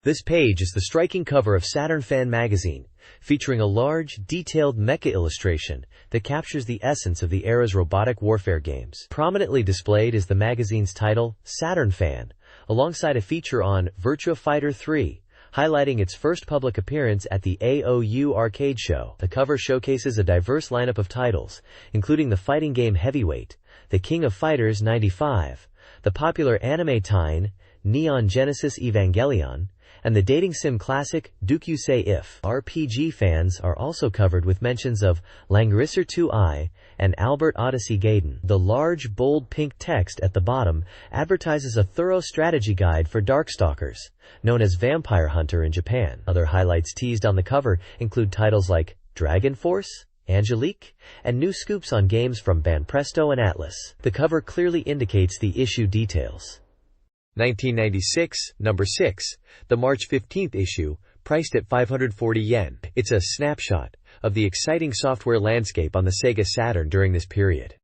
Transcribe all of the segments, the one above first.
This page is the striking cover of Saturn Fan Magazine, featuring a large, detailed mecha illustration that captures the essence of the era's robotic warfare games. Prominently displayed is the magazine's title, Saturn Fan, alongside a feature on Virtua Fighter 3, highlighting its first public appearance at the AOU Arcade Show. The cover showcases a diverse lineup of titles, including the fighting game Heavyweight, the King of Fighters 95, the popular anime tie-in Neon Genesis Evangelion, and the dating sim classic Duke Say If. RPG fans are also covered with mentions of Langrisser 2i and Albert Odyssey Gaiden. The large, bold pink text at the bottom advertises a thorough strategy guide for Darkstalkers, known as Vampire Hunter in Japan. Other highlights teased on the cover include titles like Dragon Force, Angelique, and new scoops on games from Banpresto and Atlas. The cover clearly indicates the issue details. 1996, number 6, the March 15th issue, priced at 540 yen. It's a snapshot of the exciting software landscape on the Sega Saturn during this period.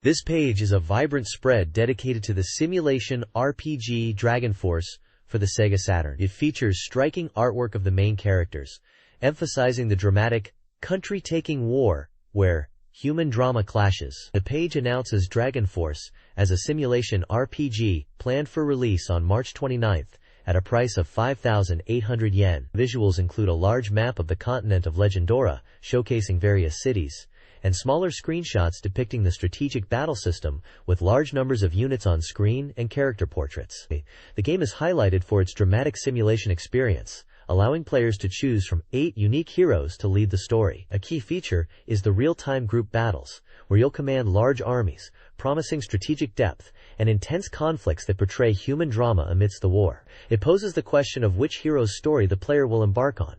This page is a vibrant spread dedicated to the simulation RPG Dragon Force for the Sega Saturn. It features striking artwork of the main characters, emphasizing the dramatic, country-taking war where human drama clashes. The page announces Dragon Force as a simulation RPG planned for release on March 29th at a price of 5,800 yen. Visuals include a large map of the continent of Legendora, showcasing various cities, and smaller screenshots depicting the strategic battle system with large numbers of units on screen and character portraits. The game is highlighted for its dramatic simulation experience, allowing players to choose from 8 unique heroes to lead the story. A key feature is the real-time group battles, where you'll command large armies, promising strategic depth and intense conflicts that portray human drama amidst the war. It poses the question of which hero's story the player will embark on.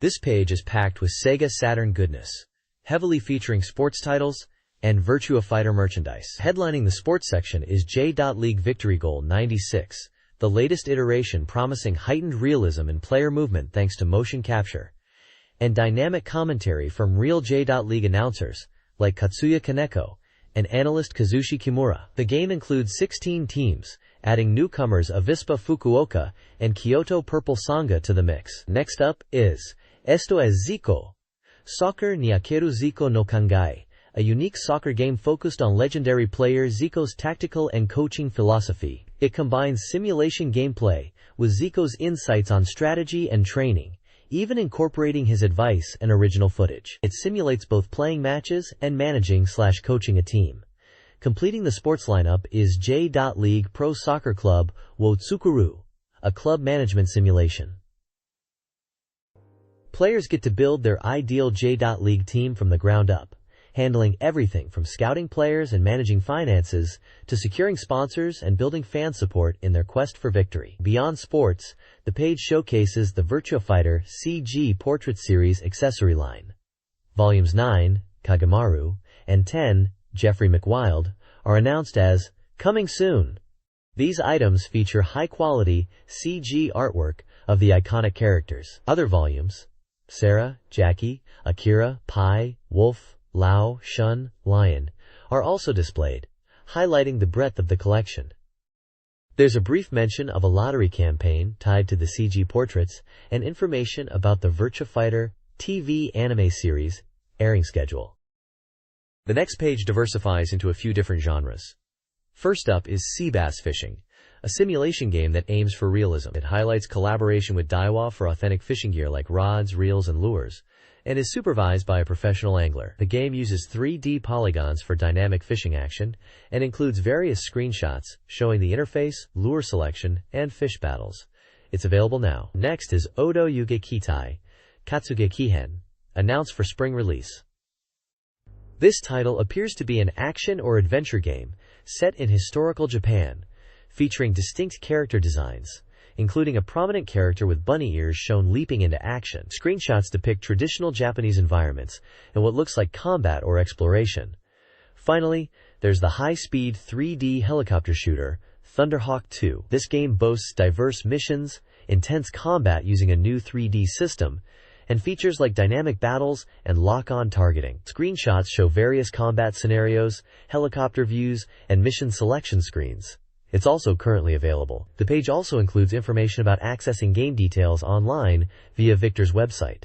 This page is packed with Sega Saturn goodness, heavily featuring sports titles and Virtua Fighter merchandise. Headlining the sports section is J.League Victory Goal 96, the latest iteration promising heightened realism in player movement thanks to motion capture, and dynamic commentary from real J.League announcers like Katsuya Kaneko and analyst Kazushi Kimura. The game includes 16 teams, adding newcomers Avispa Fukuoka and Kyoto Purple Sanga to the mix. Next up is Esto es Zico, Soccer Nyakeru Zico no Kangai, a unique soccer game focused on legendary player Zico's tactical and coaching philosophy. It combines simulation gameplay with Zico's insights on strategy and training, even incorporating his advice and original footage. It simulates both playing matches and managing/coaching a team. Completing the sports lineup is J.League Pro Soccer Club Wotsukuru, a club management simulation. Players get to build their ideal J.League team from the ground up, handling everything from scouting players and managing finances to securing sponsors and building fan support in their quest for victory. Beyond sports, the page showcases the Virtua Fighter CG Portrait Series accessory line. Volumes 9, Kagemaru, and 10, Jeffrey McWild, are announced as coming soon. These items feature high-quality CG artwork of the iconic characters. Other volumes, Sarah, Jackie, Akira, Pi, Wolf, Lao, Shun, Lion, are also displayed, highlighting the breadth of the collection. There's a brief mention of a lottery campaign tied to the CG portraits and information about the Virtua Fighter TV anime series airing schedule. The next page diversifies into a few different genres. First up is Sea Bass Fishing, a simulation game that aims for realism. It highlights collaboration with Daiwa for authentic fishing gear like rods, reels, and lures, and is supervised by a professional angler. The game uses 3D polygons for dynamic fishing action and includes various screenshots showing the interface, lure selection, and fish battles. It's available now. Next is Odo Yuge Kitai, Katsuge Kihen, announced for spring release. This title appears to be an action or adventure game set in historical Japan, featuring distinct character designs, including a prominent character with bunny ears shown leaping into action. Screenshots depict traditional Japanese environments and what looks like combat or exploration. Finally, there's the high-speed 3D helicopter shooter, Thunderhawk 2. This game boasts diverse missions, intense combat using a new 3D system, and features like dynamic battles and lock-on targeting. Screenshots show various combat scenarios, helicopter views, and mission selection screens, It's also currently available. The page also includes information about accessing game details online via Victor's website.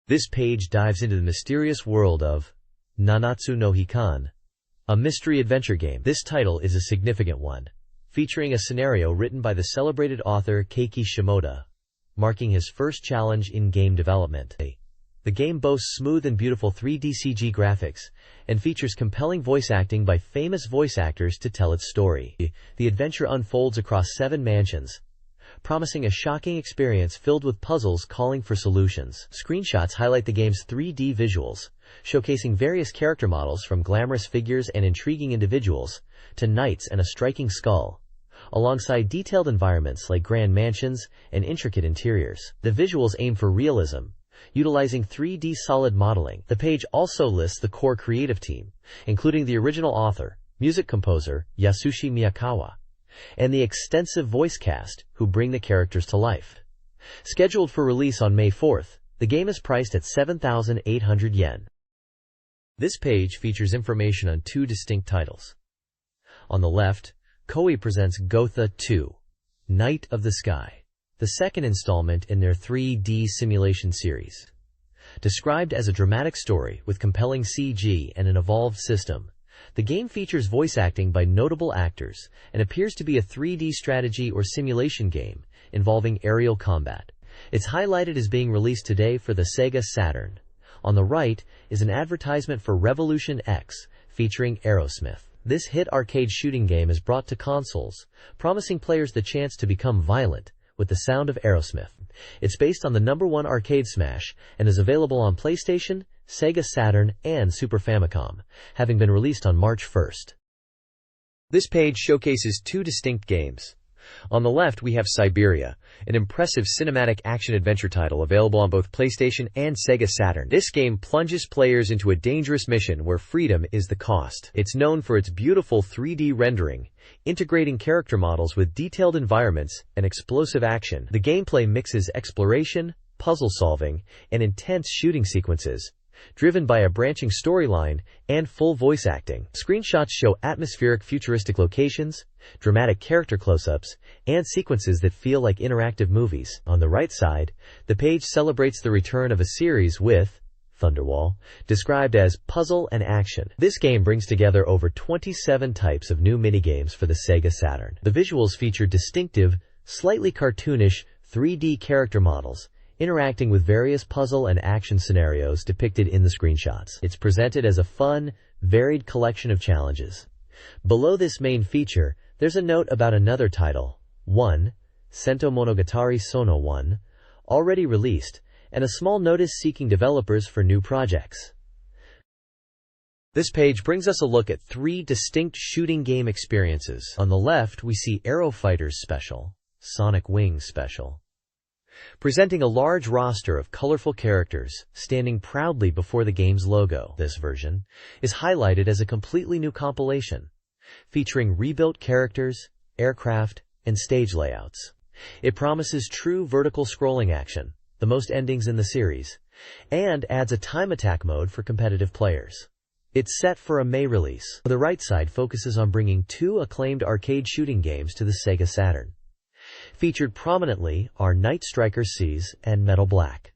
This page dives into the mysterious world of Nanatsu no Hikan, a mystery adventure game. This title is a significant one, featuring a scenario written by the celebrated author Keiki Shimoda, marking his first challenge in game development. The game boasts smooth and beautiful 3D CG graphics and features compelling voice acting by famous voice actors to tell its story. The adventure unfolds across 7 mansions, promising a shocking experience filled with puzzles calling for solutions. Screenshots highlight the game's 3D visuals, showcasing various character models from glamorous figures and intriguing individuals to knights and a striking skull, alongside detailed environments like grand mansions and intricate interiors. The visuals aim for realism, utilizing 3D solid modeling. The page also lists the core creative team, including the original author, music composer Yasushi Miyakawa, and the extensive voice cast who bring the characters to life. Scheduled for release on May 4th, the game is priced at 7,800 yen. This page features information on 2 distinct titles. On the left, Koei presents Gotha 2, Night of the Sky, the second installment in their 3D simulation series. Described as a dramatic story with compelling CG and an evolved system, the game features voice acting by notable actors and appears to be a 3D strategy or simulation game involving aerial combat. It's highlighted as being released today for the Sega Saturn. On the right is an advertisement for Revolution X featuring Aerosmith. This hit arcade shooting game is brought to consoles, promising players the chance to become violent with the sound of Aerosmith. It's based on the #1 arcade smash and is available on PlayStation, Sega Saturn, and Super Famicom, having been released on March 1st. This page showcases 2 distinct games. On the left, we have Siberia, an impressive cinematic action-adventure title available on both PlayStation and Sega Saturn. This game plunges players into a dangerous mission where freedom is the cost. It's known for its beautiful 3D rendering, integrating character models with detailed environments and explosive action. The gameplay mixes exploration, puzzle solving, and intense shooting sequences, driven by a branching storyline and full voice acting. Screenshots show atmospheric futuristic locations, dramatic character close-ups, and sequences that feel like interactive movies. On the right side, the page celebrates the return of a series with Thunderwall, described as puzzle and action. This game brings together over 27 types of new minigames for the Sega Saturn. The visuals feature distinctive, slightly cartoonish 3D character models, interacting with various puzzle and action scenarios depicted in the screenshots. It's presented as a fun, varied collection of challenges. Below this main feature, there's a note about another title, 1, Sento Monogatari Sono 1, already released, and a small notice seeking developers for new projects. This page brings us a look at 3 distinct shooting game experiences. On the left, we see Aero Fighters Special, Sonic Wings Special, presenting a large roster of colorful characters standing proudly before the game's logo. This version is highlighted as a completely new compilation, featuring rebuilt characters, aircraft, and stage layouts. It promises true vertical scrolling action, the most endings in the series, and adds a time attack mode for competitive players. It's set for a May release. The right side focuses on bringing 2 acclaimed arcade shooting games to the Sega Saturn. Featured prominently are Night Striker Seas and Metal Black.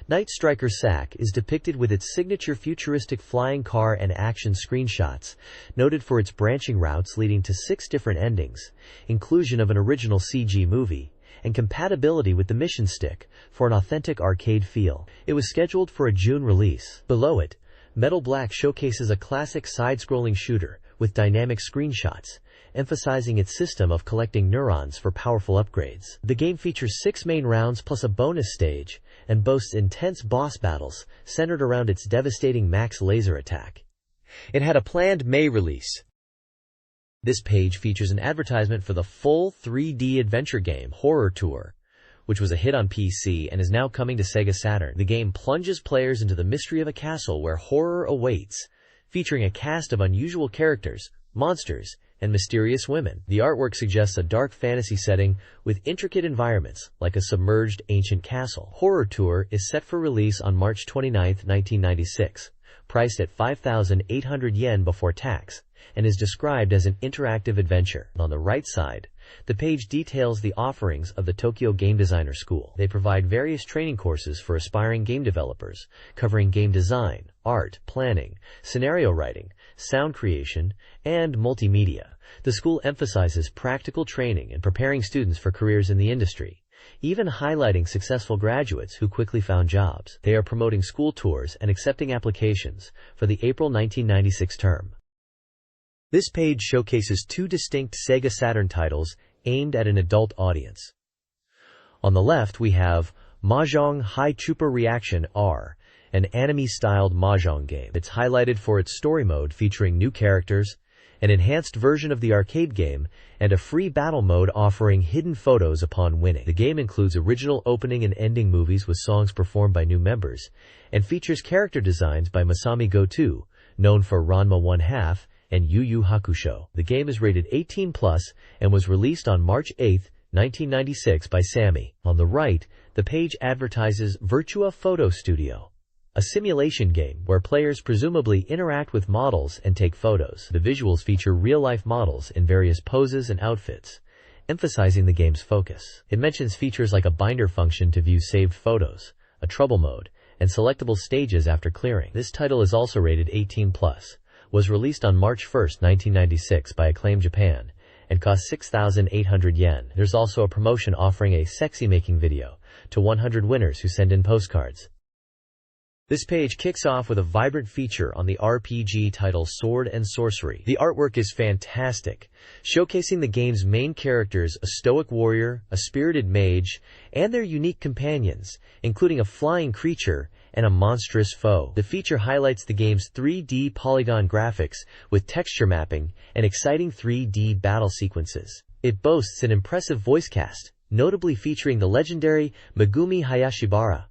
Night Striker SAC is depicted with its signature futuristic flying car and action screenshots, noted for its branching routes leading to 6 different endings, inclusion of an original CG movie, and compatibility with the mission stick for an authentic arcade feel. It was scheduled for a June release. Below it, Metal Black showcases a classic side-scrolling shooter with dynamic screenshots, emphasizing its system of collecting neurons for powerful upgrades. The game features 6 main rounds plus a bonus stage, and boasts intense boss battles centered around its devastating max laser attack. It had a planned May release. This page features an advertisement for the full 3D adventure game Horror Tour, which was a hit on PC and is now coming to Sega Saturn. The game plunges players into the mystery of a castle where horror awaits, featuring a cast of unusual characters, monsters, and mysterious women. The artwork suggests a dark fantasy setting with intricate environments, like a submerged ancient castle. Horror Tour is set for release on March 29, 1996, priced at 5,800 yen before tax, and is described as an interactive adventure. On the right side, the page details the offerings of the Tokyo Game Designer School. They provide various training courses for aspiring game developers, covering game design, art, planning, scenario writing, sound creation, and multimedia. The school emphasizes practical training and preparing students for careers in the industry, even highlighting successful graduates who quickly found jobs. They are promoting school tours and accepting applications for the April 1996 term. This page showcases two distinct Sega Saturn titles aimed at an adult audience. On the left, we have Mahjong High Trooper Reaction R, an anime-styled mahjong game. It's highlighted for its story mode featuring new characters, an enhanced version of the arcade game, and a free battle mode offering hidden photos upon winning. The game includes original opening and ending movies with songs performed by new members, and features character designs by Masami Goto, known for Ranma 1/2, and Yu Yu Hakusho. The game is rated 18+ and was released on March 8, 1996 by Sammy. On the right, the page advertises Virtua Photo Studio, a simulation game where players presumably interact with models and take photos. The visuals feature real-life models in various poses and outfits, emphasizing the game's focus. It mentions features like a binder function to view saved photos, a trouble mode, and selectable stages after clearing. This title is also rated 18+, was released on March 1, 1996 by Acclaim Japan, and cost 6,800 yen. There's also a promotion offering a sexy making video to 100 winners who send in postcards. This page kicks off with a vibrant feature on the RPG title Sword and Sorcery. The artwork is fantastic, showcasing the game's main characters, a stoic warrior, a spirited mage, and their unique companions, including a flying creature and a monstrous foe. The feature highlights the game's 3D polygon graphics with texture mapping and exciting 3D battle sequences. It boasts an impressive voice cast, notably featuring the legendary Megumi Hayashibara.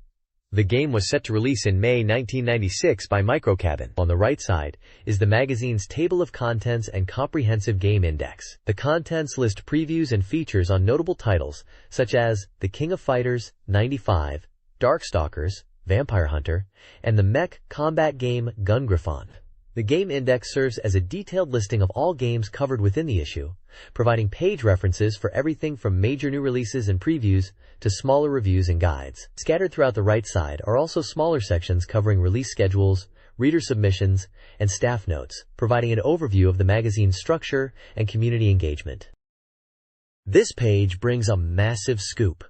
The game was set to release in May 1996 by Microcabin. On the right side is the magazine's table of contents and comprehensive game index. The contents list previews and features on notable titles such as The King of Fighters 95, Darkstalkers, Vampire Hunter, and the mech combat game Gungriffon. The game index serves as a detailed listing of all games covered within the issue, providing page references for everything from major new releases and previews to smaller reviews and guides. Scattered throughout the right side are also smaller sections covering release schedules, reader submissions, and staff notes, providing an overview of the magazine's structure and community engagement. This page brings a massive scoop.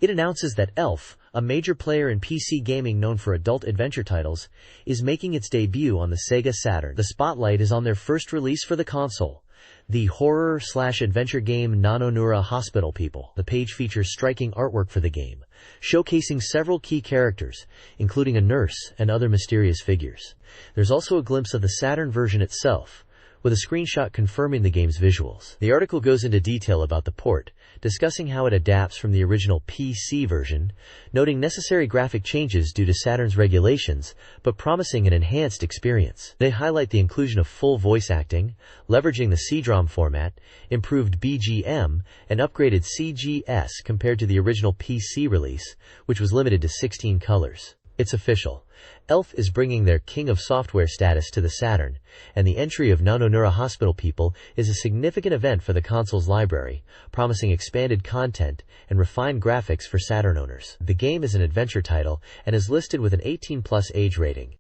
It announces that Elf, a major player in PC gaming known for adult adventure titles, is making its debut on the Sega Saturn. The spotlight is on their first release for the console, the horror/adventure game Nanonura Hospital People. The page features striking artwork for the game, showcasing several key characters, including a nurse and other mysterious figures. There's also a glimpse of the Saturn version itself, with a screenshot confirming the game's visuals. The article goes into detail about the port, discussing how it adapts from the original PC version, noting necessary graphic changes due to Saturn's regulations, but promising an enhanced experience. They highlight the inclusion of full voice acting, leveraging the CD-ROM format, improved BGM, and upgraded CGS compared to the original PC release, which was limited to 16 colors. It's official. Elf is bringing their King of Software status to the Saturn, and the entry of Nanonura Hospital People is a significant event for the console's library, promising expanded content and refined graphics for Saturn owners. The game is an adventure title and is listed with an 18+ age rating.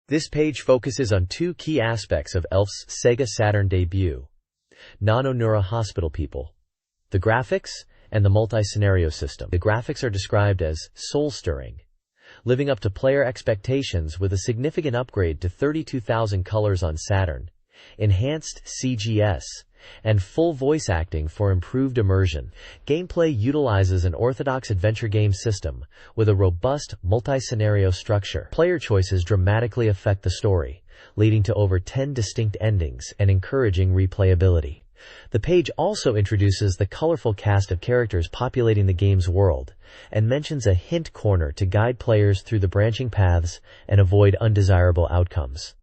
This page focuses on two key aspects of Elf's Sega Saturn debut: Nanonura Hospital People, the graphics, and the multi-scenario system. The graphics are described as soul-stirring, living up to player expectations with a significant upgrade to 32,000 colors on Saturn, enhanced CGS, and full voice acting for improved immersion. Gameplay utilizes an orthodox adventure game system with a robust multi-scenario structure. Player choices dramatically affect the story, leading to over 10 distinct endings and encouraging replayability. The page also introduces the colorful cast of characters populating the game's world, and mentions a hint corner to guide players through the branching paths and avoid undesirable outcomes.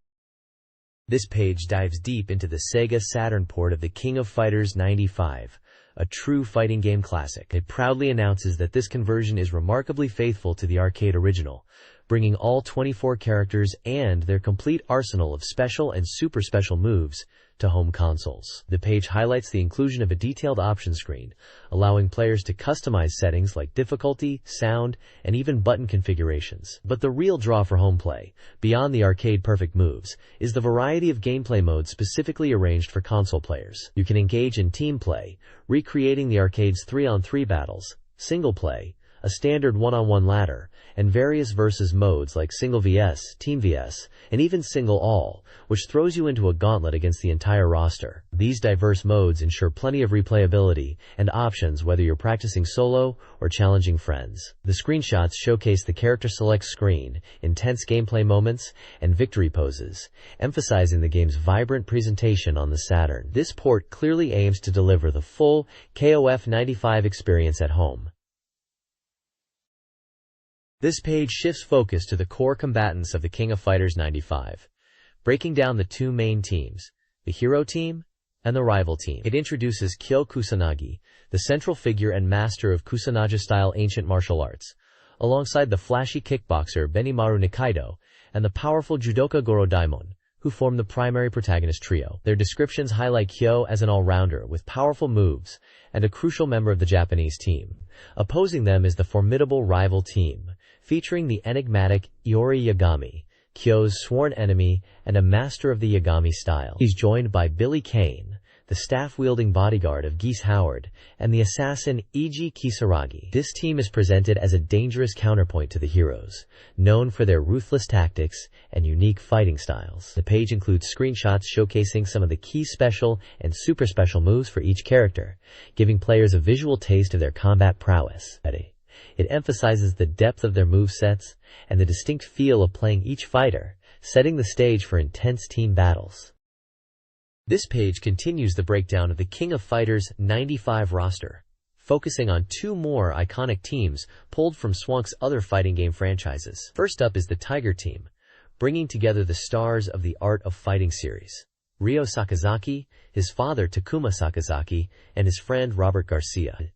This page dives deep into the Sega Saturn port of The King of Fighters 95, a true fighting game classic. It proudly announces that this conversion is remarkably faithful to the arcade original, bringing all 24 characters and their complete arsenal of special and super special moves to home consoles. The page highlights the inclusion of a detailed option screen, allowing players to customize settings like difficulty, sound, and even button configurations. But the real draw for home play, beyond the arcade-perfect moves, is the variety of gameplay modes specifically arranged for console players. You can engage in team play, recreating the arcade's 3-on-3 battles, single play, a standard 1-on-1 ladder, and various versus modes like single vs, team vs, and even single all, which throws you into a gauntlet against the entire roster. These diverse modes ensure plenty of replayability and options whether you're practicing solo or challenging friends. The screenshots showcase the character select screen, intense gameplay moments, and victory poses, emphasizing the game's vibrant presentation on the Saturn. This port clearly aims to deliver the full KOF 95 experience at home. This page shifts focus to the core combatants of the King of Fighters 95, breaking down the two main teams, the hero team and the rival team. It introduces Kyo Kusanagi, the central figure and master of Kusanagi-style ancient martial arts, alongside the flashy kickboxer Benimaru Nikaido and the powerful judoka Goro Daimon, who form the primary protagonist trio. Their descriptions highlight Kyo as an all-rounder with powerful moves and a crucial member of the Japanese team. Opposing them is the formidable rival team, featuring the enigmatic Iori Yagami, Kyo's sworn enemy and a master of the Yagami style. He's joined by Billy Kane, the staff-wielding bodyguard of Geese Howard, and the assassin Eiji Kisaragi. This team is presented as a dangerous counterpoint to the heroes, known for their ruthless tactics and unique fighting styles. The page includes screenshots showcasing some of the key special and super special moves for each character, giving players a visual taste of their combat prowess. It emphasizes the depth of their movesets and the distinct feel of playing each fighter, setting the stage for intense team battles. This page continues the breakdown of the King of Fighters 95 roster, focusing on two more iconic teams pulled from Swank's other fighting game franchises. First up is the Tiger team, bringing together the stars of the Art of Fighting series, Ryo Sakazaki, his father Takuma Sakazaki, and his friend Robert Garcia.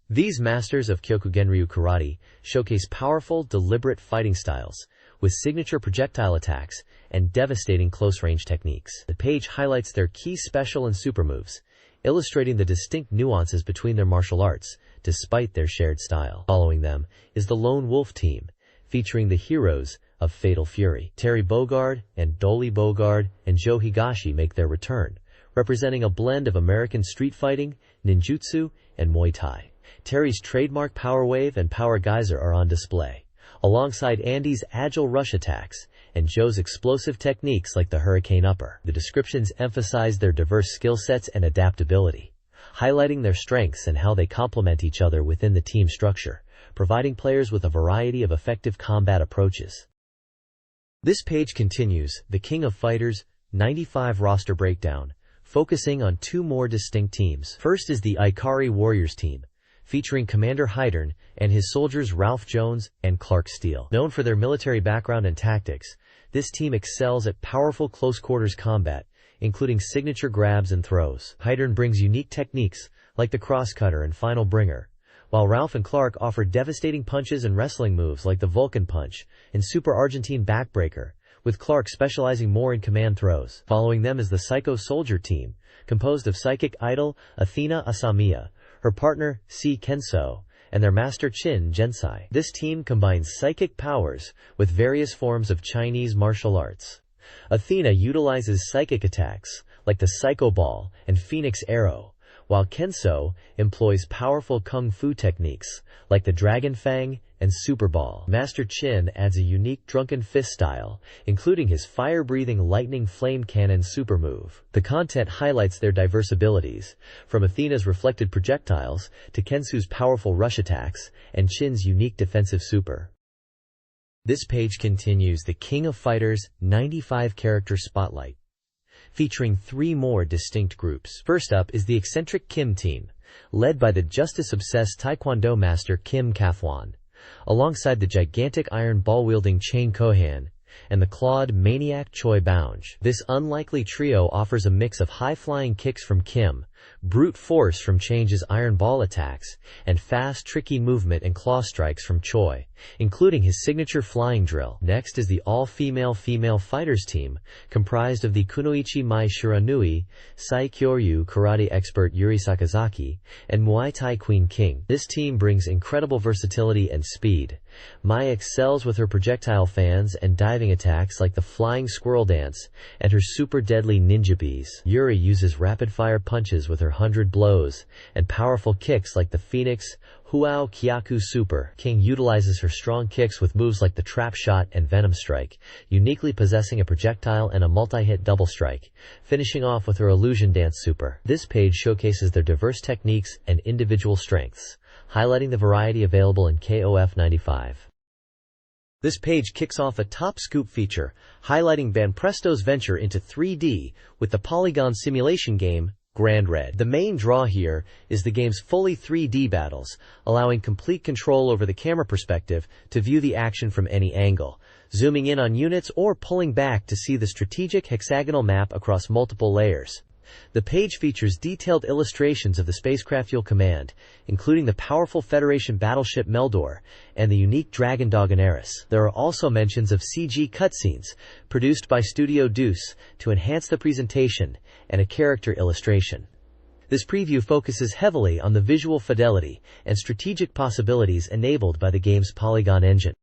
These masters of Kyokugenryu karate showcase powerful, deliberate fighting styles, with signature projectile attacks and devastating close-range techniques. The page highlights their key special and super moves, illustrating the distinct nuances between their martial arts, despite their shared style. Following them is the Lone Wolf team, featuring the heroes of Fatal Fury. Terry Bogard and Dolly Bogard and Joe Higashi make their return, representing a blend of American street fighting, ninjutsu, and Muay Thai. Terry's trademark Power Wave and Power Geyser are on display, alongside Andy's agile rush attacks and Joe's explosive techniques like the Hurricane Upper. The descriptions emphasize their diverse skill sets and adaptability, highlighting their strengths and how they complement each other within the team structure, providing players with a variety of effective combat approaches. This page continues the King of Fighters 95 roster breakdown, focusing on two more distinct teams. First is the Ikari Warriors team, featuring Commander Hydern and his soldiers Ralph Jones and Clark Steele. Known for their military background and tactics, this team excels at powerful close-quarters combat, including signature grabs and throws. Hydern brings unique techniques like the crosscutter and final bringer, while Ralph and Clark offer devastating punches and wrestling moves like the Vulcan Punch and Super Argentine Backbreaker, with Clark specializing more in command throws. Following them is the Psycho Soldier team, composed of Psychic Idol Athena Asamiya, her partner, C. Kenso, and their master Chin Jensai. This team combines psychic powers with various forms of Chinese martial arts. Athena utilizes psychic attacks, like the Psycho Ball and Phoenix Arrow, while Kenso employs powerful kung fu techniques, like the Dragon Fang and Super Ball. Master Chin adds a unique drunken fist style, including his fire-breathing lightning flame cannon super move. The content highlights their diverse abilities, from Athena's reflected projectiles to Kensu's powerful rush attacks and Chin's unique defensive super. This page continues the King of Fighters 95 character spotlight, featuring three more distinct groups. First up is the eccentric Kim team, led by the justice-obsessed Taekwondo master Kim Kafwan, alongside the gigantic iron ball-wielding Chain Kohan and the clawed maniac Choi Bounge. This unlikely trio offers a mix of high-flying kicks from Kim, brute force from Change's iron ball attacks, and fast, tricky movement and claw strikes from Choi, including his signature flying drill. Next is the all-female female fighters team, comprised of the Kunoichi Mai Shiranui, Sai Kyoryu karate expert Yuri Sakazaki, and Muay Thai Queen King. This team brings incredible versatility and speed. Mai excels with her projectile fans and diving attacks like the flying squirrel dance and her super deadly ninja bees. Yuri uses rapid-fire punches with her 100 blows and powerful kicks like the Phoenix Huao Kyaku Super. King utilizes her strong kicks with moves like the Trap Shot and Venom Strike, uniquely possessing a projectile and a multi-hit double strike, finishing off with her Illusion Dance Super. This page showcases their diverse techniques and individual strengths, highlighting the variety available in KOF 95. This page kicks off a top scoop feature, highlighting Banpresto's venture into 3D with the polygon simulation game, Grand Red. The main draw here is the game's fully 3D battles, allowing complete control over the camera perspective to view the action from any angle, zooming in on units or pulling back to see the strategic hexagonal map across multiple layers. The page features detailed illustrations of the spacecraft you'll command, including the powerful Federation battleship Meldor and the unique Dragon Daenerys. There are also mentions of CG cutscenes, produced by Studio Deuce, to enhance the presentation, and a character illustration. This preview focuses heavily on the visual fidelity and strategic possibilities enabled by the game's polygon engine.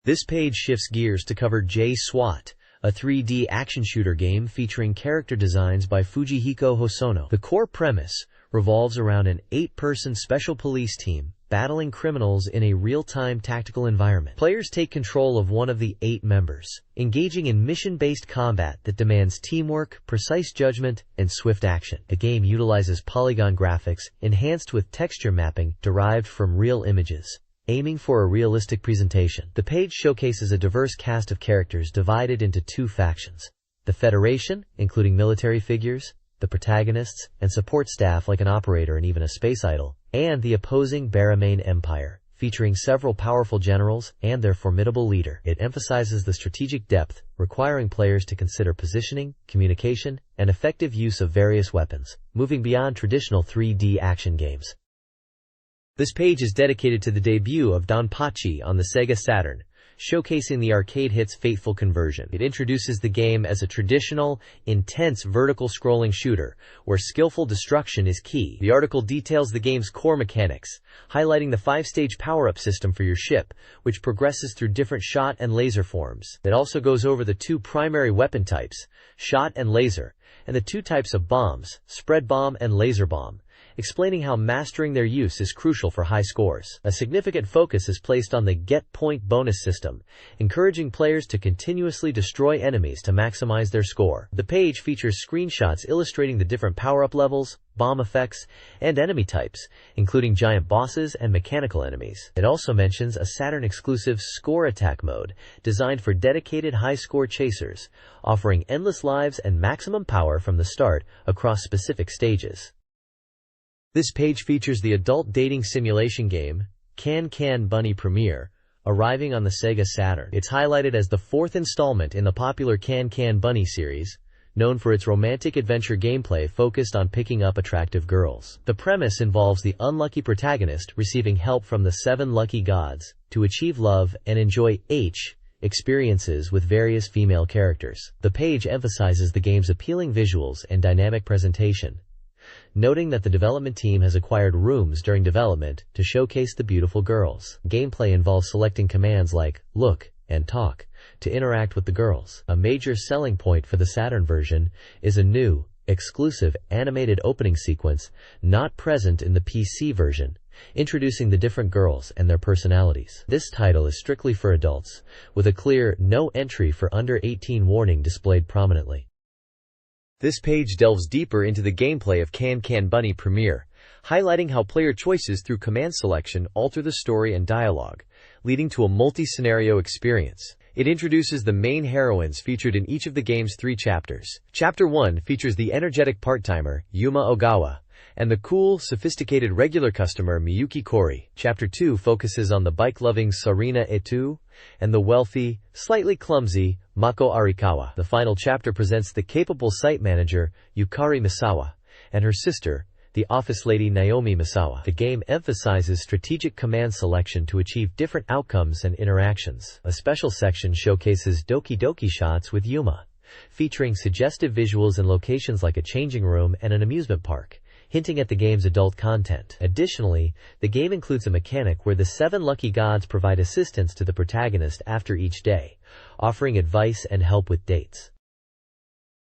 This page shifts gears to cover J-SWAT, a 3D action shooter game featuring character designs by Fujihiko Hosono. The core premise revolves around an 8-person special police team battling criminals in a real-time tactical environment. Players take control of one of the 8 members, engaging in mission-based combat that demands teamwork, precise judgment, and swift action. The game utilizes polygon graphics enhanced with texture mapping derived from real images, aiming for a realistic presentation. The page showcases a diverse cast of characters divided into 2 factions: the Federation, including military figures, the protagonists, and support staff like an operator and even a space idol, and the opposing Baramane Empire, featuring several powerful generals and their formidable leader. It emphasizes the strategic depth, requiring players to consider positioning, communication, and effective use of various weapons, moving beyond traditional 3D action games. This page is dedicated to the debut of Danpachi on the Sega Saturn, showcasing the arcade hit's fateful conversion. It introduces the game as a traditional, intense vertical scrolling shooter, where skillful destruction is key. The article details the game's core mechanics, highlighting the 5-stage power-up system for your ship, which progresses through different shot and laser forms. It also goes over the 2 primary weapon types, shot and laser, and the 2 types of bombs, spread bomb and laser bomb, explaining how mastering their use is crucial for high scores. A significant focus is placed on the Get Point bonus system, encouraging players to continuously destroy enemies to maximize their score. The page features screenshots illustrating the different power-up levels, bomb effects, and enemy types, including giant bosses and mechanical enemies. It also mentions a Saturn-exclusive score attack mode, designed for dedicated high-score chasers, offering endless lives and maximum power from the start across specific stages. This page features the adult dating simulation game, Can Can Bunny Premiere, arriving on the Sega Saturn. It's highlighted as the 4th installment in the popular Can Can Bunny series, known for its romantic adventure gameplay focused on picking up attractive girls. The premise involves the unlucky protagonist receiving help from the 7 lucky gods to achieve love and enjoy experiences with various female characters. The page emphasizes the game's appealing visuals and dynamic presentation, noting that the development team has acquired rooms during development to showcase the beautiful girls. Gameplay involves selecting commands like look and talk to interact with the girls. A major selling point for the Saturn version is a new, exclusive animated opening sequence not present in the PC version, introducing the different girls and their personalities. This title is strictly for adults, with a clear no entry for under 18 warning displayed prominently. This page delves deeper into the gameplay of Can Can Bunny Premiere, highlighting how player choices through command selection alter the story and dialogue, leading to a multi-scenario experience. It introduces the main heroines featured in each of the game's 3 chapters. Chapter 1 features the energetic part-timer, Yuma Ogawa, and the cool, sophisticated regular customer Miyuki Kori. Chapter 2 focuses on the bike-loving Sarina Etu and the wealthy, slightly clumsy Mako Arikawa. The final chapter presents the capable site manager Yukari Misawa and her sister, the office lady Naomi Misawa. The game emphasizes strategic command selection to achieve different outcomes and interactions. A special section showcases Doki Doki shots with Yuma, featuring suggestive visuals in locations like a changing room and an amusement park, hinting at the game's adult content. Additionally, the game includes a mechanic where the 7 lucky gods provide assistance to the protagonist after each day, offering advice and help with dates.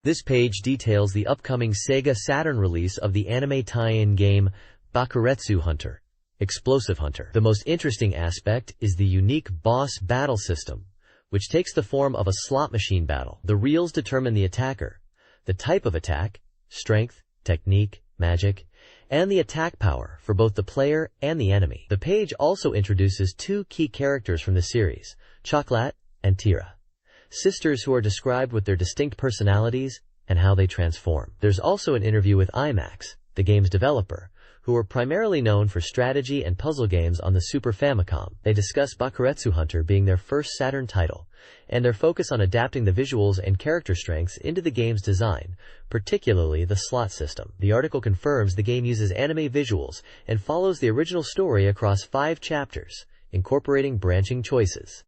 This page details the upcoming Sega Saturn release of the anime tie-in game Bakuretsu Hunter, Explosive Hunter. The most interesting aspect is the unique boss battle system, which takes the form of a slot machine battle. The reels determine the attacker, the type of attack, strength, technique, magic, and the attack power for both the player and the enemy. The page also introduces 2 key characters from the series, Chocolat and Tira, sisters who are described with their distinct personalities and how they transform. There's also an interview with IMAX, the game's developer, who are primarily known for strategy and puzzle games on the Super Famicom. They discuss Bakuretsu Hunter being their first Saturn title, and their focus on adapting the visuals and character strengths into the game's design, particularly the slot system. The article confirms the game uses anime visuals and follows the original story across 5 chapters, incorporating branching choices.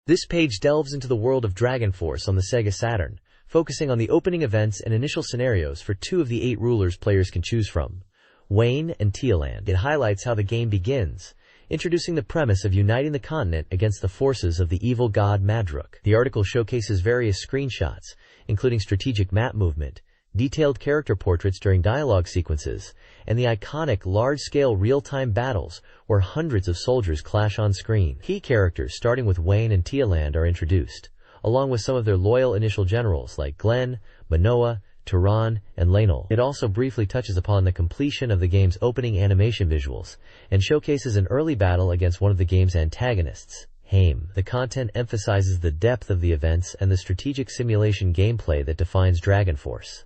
This page delves into the world of Dragon Force on the Sega Saturn, focusing on the opening events and initial scenarios for 2 of the 8 rulers players can choose from, Wayne and Tealand. It highlights how the game begins, introducing the premise of uniting the continent against the forces of the evil god Madruk. The article showcases various screenshots, including strategic map movement, detailed character portraits during dialogue sequences, and the iconic large-scale real-time battles where hundreds of soldiers clash on screen. Key characters starting with Wayne and Tealand are introduced, along with some of their loyal initial generals like Glenn, Manoa, Turan, and Lainol. It also briefly touches upon the completion of the game's opening animation visuals, and showcases an early battle against one of the game's antagonists, Haim. The content emphasizes the depth of the events and the strategic simulation gameplay that defines Dragon Force.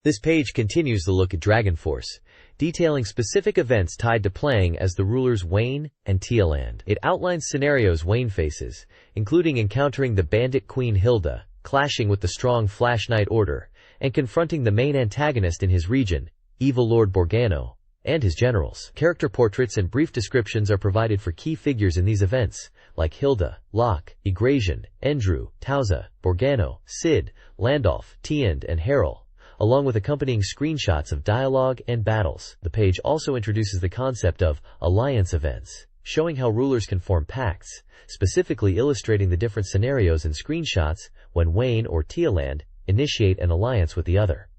This page continues the look at Dragon Force, detailing specific events tied to playing as the rulers Wayne and Tealand. It outlines scenarios Wayne faces, including encountering the bandit queen Hilda, clashing with the strong Flash Knight Order, and confronting the main antagonist in his region, Evil Lord Borgano, and his generals. Character portraits and brief descriptions are provided for key figures in these events, like Hilda, Locke, Igrazian, Endru, Tauza, Borgano, Cid, Landolf, Tiend, and Harel, along with accompanying screenshots of dialogue and battles. The page also introduces the concept of alliance events, showing how rulers can form pacts, specifically illustrating the different scenarios and screenshots when Wayne or Tealand initiate an alliance with the other.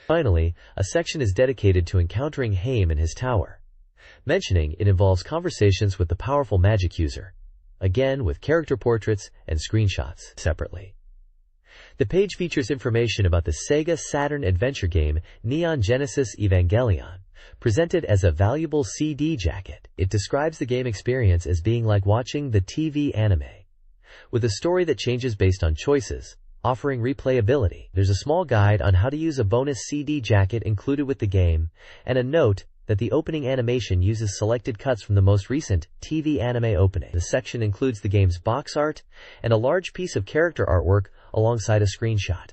Finally, a section is dedicated to encountering Haim in his tower, mentioning it involves conversations with the powerful magic user, again with character portraits and screenshots separately. The page features information about the Sega Saturn adventure game Neon Genesis Evangelion, presented as a valuable CD jacket. It describes the game experience as being like watching the TV anime, with a story that changes based on choices, offering replayability. There's a small guide on how to use a bonus CD jacket included with the game, and a note that the opening animation uses selected cuts from the most recent TV anime opening. The section includes the game's box art and a large piece of character artwork alongside a screenshot.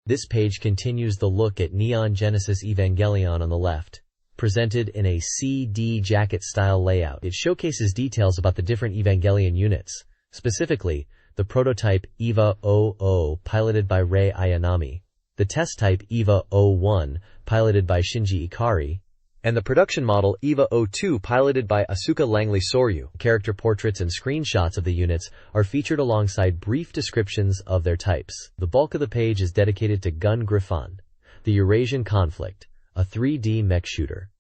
This page continues the look at Neon Genesis Evangelion on the left, presented in a CD jacket style layout. It showcases details about the different Evangelion units, specifically the prototype EVA 00 piloted by Rei Ayanami, the test type EVA 01 piloted by Shinji Ikari, and the production model EVA 02 piloted by Asuka Langley Soryu. Character portraits and screenshots of the units are featured alongside brief descriptions of their types. The bulk of the page is dedicated to Gun Griffon, the Eurasian Conflict, a 3D mech shooter.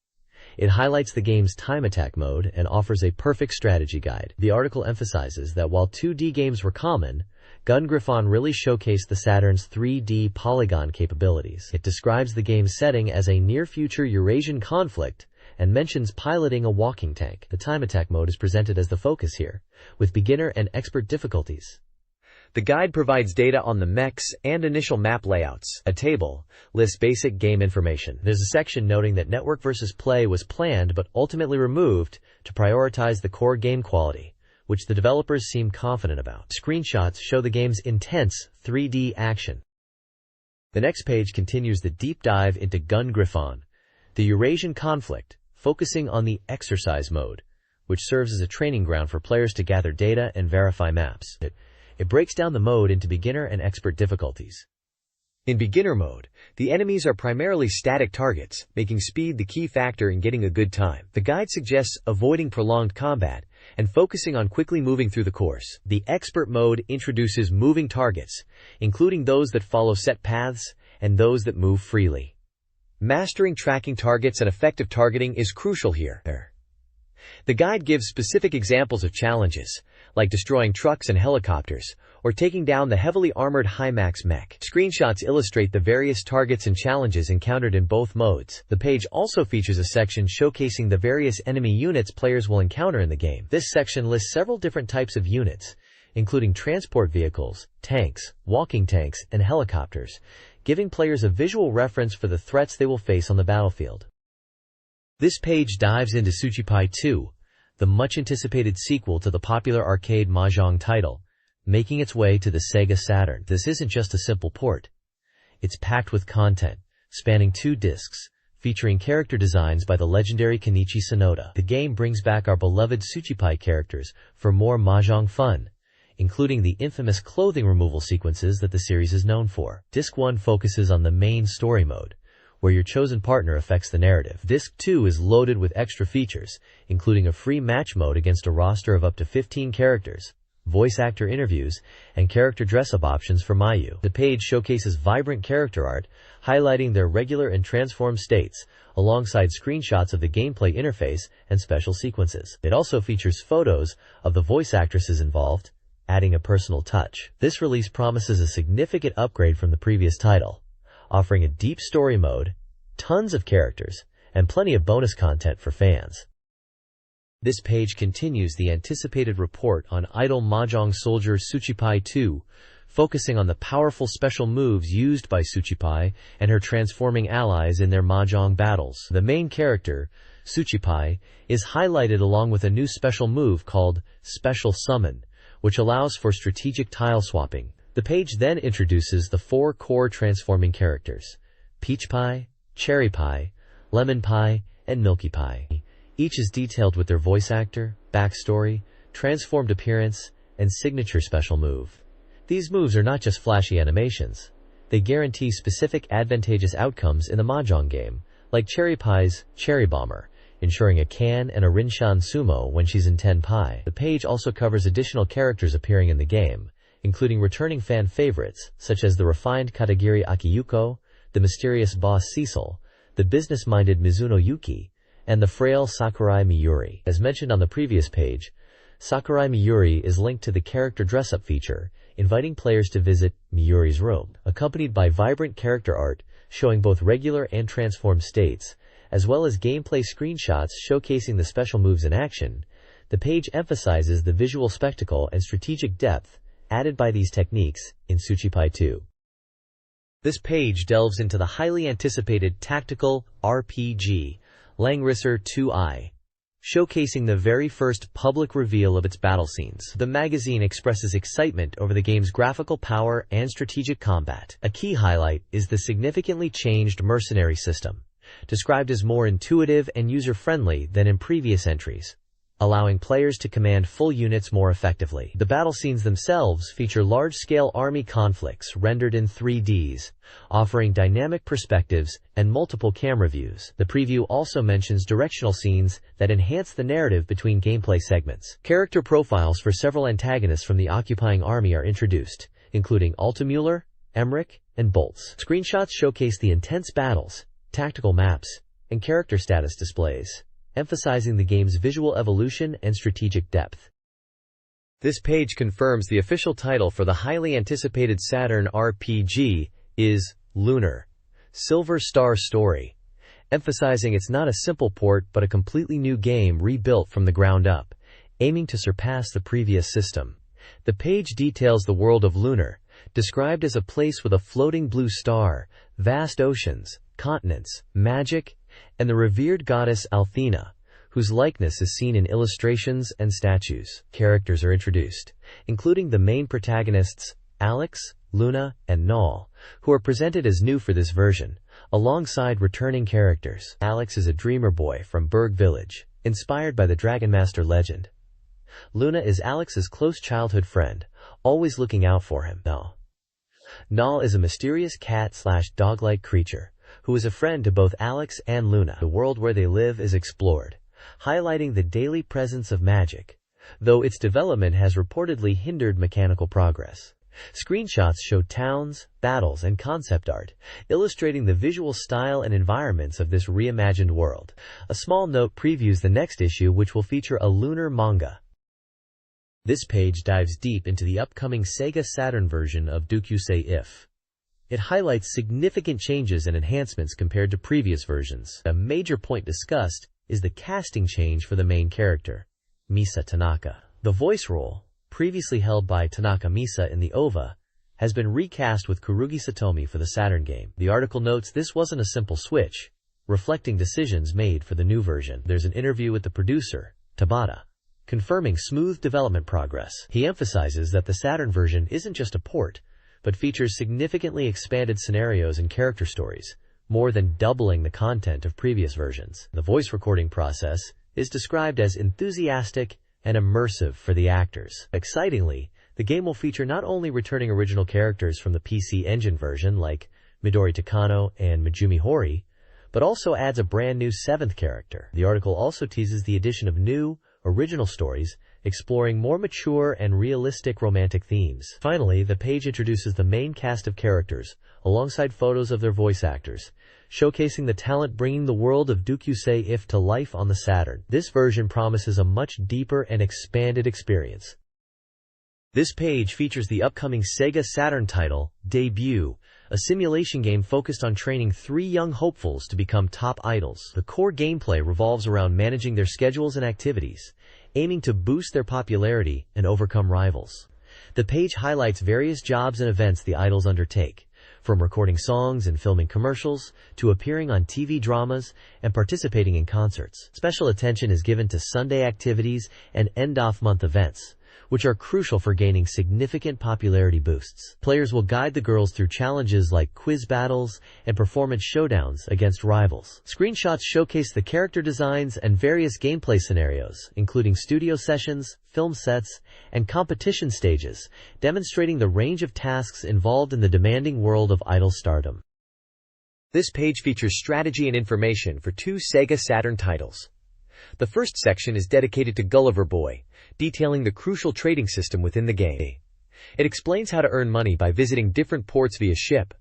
It highlights the game's time attack mode and offers a perfect strategy guide. The article emphasizes that while 2D games were common, Gun Griffon really showcased the Saturn's 3D polygon capabilities. It describes the game's setting as a near-future Eurasian conflict and mentions piloting a walking tank. The time attack mode is presented as the focus here, with beginner and expert difficulties. The guide provides data on the mechs and initial map layouts. A table lists basic game information. There's a section noting that Network versus Play was planned but ultimately removed to prioritize the core game quality, which the developers seem confident about. Screenshots show the game's intense 3D action. The next page continues the deep dive into Gun Griffon, the Eurasian conflict, focusing on the exercise mode, which serves as a training ground for players to gather data and verify maps. It breaks down the mode into beginner and expert difficulties. In beginner mode, the enemies are primarily static targets, making speed the key factor in getting a good time. The guide suggests avoiding prolonged combat and focusing on quickly moving through the course. The expert mode introduces moving targets, including those that follow set paths and those that move freely. Mastering tracking targets and effective targeting is crucial here. The guide gives specific examples of challenges, like destroying trucks and helicopters, or taking down the heavily armored Himax mech. Screenshots illustrate the various targets and challenges encountered in both modes. The page also features a section showcasing the various enemy units players will encounter in the game. This section lists several different types of units, including transport vehicles, tanks, walking tanks, and helicopters, giving players a visual reference for the threats they will face on the battlefield. This page dives into Suchipai 2, the much-anticipated sequel to the popular arcade mahjong title, making its way to the Sega Saturn. This isn't just a simple port. It's packed with content, spanning 2 discs, featuring character designs by the legendary Kenichi Sonoda. The game brings back our beloved Suchipai characters for more mahjong fun, including the infamous clothing removal sequences that the series is known for. Disc 1 focuses on the main story mode, where your chosen partner affects the narrative. Disc 2 is loaded with extra features, including a free match mode against a roster of up to 15 characters, voice actor interviews, and character dress-up options for Mayu. The page showcases vibrant character art, highlighting their regular and transformed states, alongside screenshots of the gameplay interface and special sequences. It also features photos of the voice actresses involved, adding a personal touch. This release promises a significant upgrade from the previous title, offering a deep story mode, tons of characters, and plenty of bonus content for fans. This page continues the anticipated report on Idol Mahjong Soldier Suchipai 2, focusing on the powerful special moves used by Suchipai and her transforming allies in their mahjong battles. The main character, Suchipai, is highlighted along with a new special move called Special Summon, which allows for strategic tile swapping. The page then introduces the 4 core transforming characters: Peach Pie, Cherry Pie, Lemon Pie, and Milky Pie. Each is detailed with their voice actor, backstory, transformed appearance, and signature special move. These moves are not just flashy animations. They guarantee specific advantageous outcomes in the mahjong game, like Cherry Pie's Cherry Bomber, ensuring a can and a Rinshan Sumo when she's in 10 Pie. The page also covers additional characters appearing in the game, including returning fan favorites, such as the refined Katagiri Akiyuko, the mysterious boss Cecil, the business-minded Mizuno Yuki, and the frail Sakurai Miyuri. As mentioned on the previous page, Sakurai Miyuri is linked to the character dress-up feature, inviting players to visit Miyuri's room. Accompanied by vibrant character art, showing both regular and transformed states, as well as gameplay screenshots showcasing the special moves in action, the page emphasizes the visual spectacle and strategic depth added by these techniques in Suchipai 2. This page delves into the highly anticipated tactical RPG, Langrisser 2i, showcasing the very first public reveal of its battle scenes. The magazine expresses excitement over the game's graphical power and strategic combat. A key highlight is the significantly changed mercenary system, described as more intuitive and user-friendly than in previous entries, allowing players to command full units more effectively. The battle scenes themselves feature large-scale army conflicts rendered in 3Ds, offering dynamic perspectives and multiple camera views. The preview also mentions directional scenes that enhance the narrative between gameplay segments. Character profiles for several antagonists from the occupying army are introduced, including Altemuller, Emmerich, and Boltz. Screenshots showcase the intense battles, tactical maps, and character status displays, emphasizing the game's visual evolution and strategic depth. This page confirms the official title for the highly anticipated Saturn RPG is Lunar, Silver Star Story, emphasizing it's not a simple port but a completely new game rebuilt from the ground up, aiming to surpass the previous system. The page details the world of Lunar, described as a place with a floating blue star, vast oceans, continents, magic, and the revered goddess Althena, whose likeness is seen in illustrations and statues. Characters are introduced, including the main protagonists, Alex, Luna, and Null, who are presented as new for this version, alongside returning characters. Alex is a dreamer boy from Berg Village, inspired by the Dragon Master legend. Luna is Alex's close childhood friend, always looking out for him. Null is a mysterious cat/dog-like creature, who is a friend to both Alex and Luna. The world where they live is explored, highlighting the daily presence of magic, though its development has reportedly hindered mechanical progress. Screenshots show towns, battles, and concept art, illustrating the visual style and environments of this reimagined world. A small note previews the next issue, which will feature a lunar manga. This page dives deep into the upcoming Sega Saturn version of Dokusei If. It highlights significant changes and enhancements compared to previous versions. A major point discussed is the casting change for the main character, Misa Tanaka. The voice role, previously held by Tanaka Misa in the OVA, has been recast with Kurugi Satomi for the Saturn game. The article notes this wasn't a simple switch, reflecting decisions made for the new version. There's an interview with the producer, Tabata, confirming smooth development progress. He emphasizes that the Saturn version isn't just a port, but features significantly expanded scenarios and character stories, more than doubling the content of previous versions. The voice recording process is described as enthusiastic and immersive for the actors. Excitingly, the game will feature not only returning original characters from the PC Engine version like Midori Takano and Majumi Hori, but also adds a brand new seventh character. The article also teases the addition of new, original stories, exploring more mature and realistic romantic themes. Finally, the page introduces the main cast of characters, alongside photos of their voice actors, showcasing the talent bringing the world of Dokusei If to life on the Saturn. This version promises a much deeper and expanded experience. This page features the upcoming Sega Saturn title, Debut, a simulation game focused on training 3 young hopefuls to become top idols. The core gameplay revolves around managing their schedules and activities, aiming to boost their popularity and overcome rivals. The page highlights various jobs and events the idols undertake, from recording songs and filming commercials, to appearing on TV dramas and participating in concerts. Special attention is given to Sunday activities and end-of-month events, which are crucial for gaining significant popularity boosts. Players will guide the girls through challenges like quiz battles and performance showdowns against rivals. Screenshots showcase the character designs and various gameplay scenarios, including studio sessions, film sets, and competition stages, demonstrating the range of tasks involved in the demanding world of idol stardom. This page features strategy and information for 2 Sega Saturn titles. The first section is dedicated to Gulliver Boy, detailing the crucial trading system within the game. It explains how to earn money by visiting different ports via ship,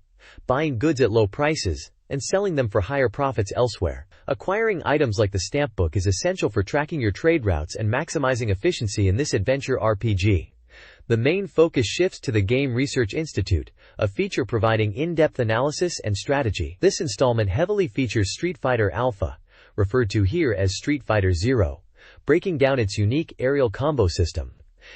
buying goods at low prices, and selling them for higher profits elsewhere. Acquiring items like the stamp book is essential for tracking your trade routes and maximizing efficiency in this adventure RPG. The main focus shifts to the Game Research Institute, a feature providing in-depth analysis and strategy. This installment heavily features Street Fighter Alpha, referred to here as Street Fighter Zero, breaking down its unique aerial combo system.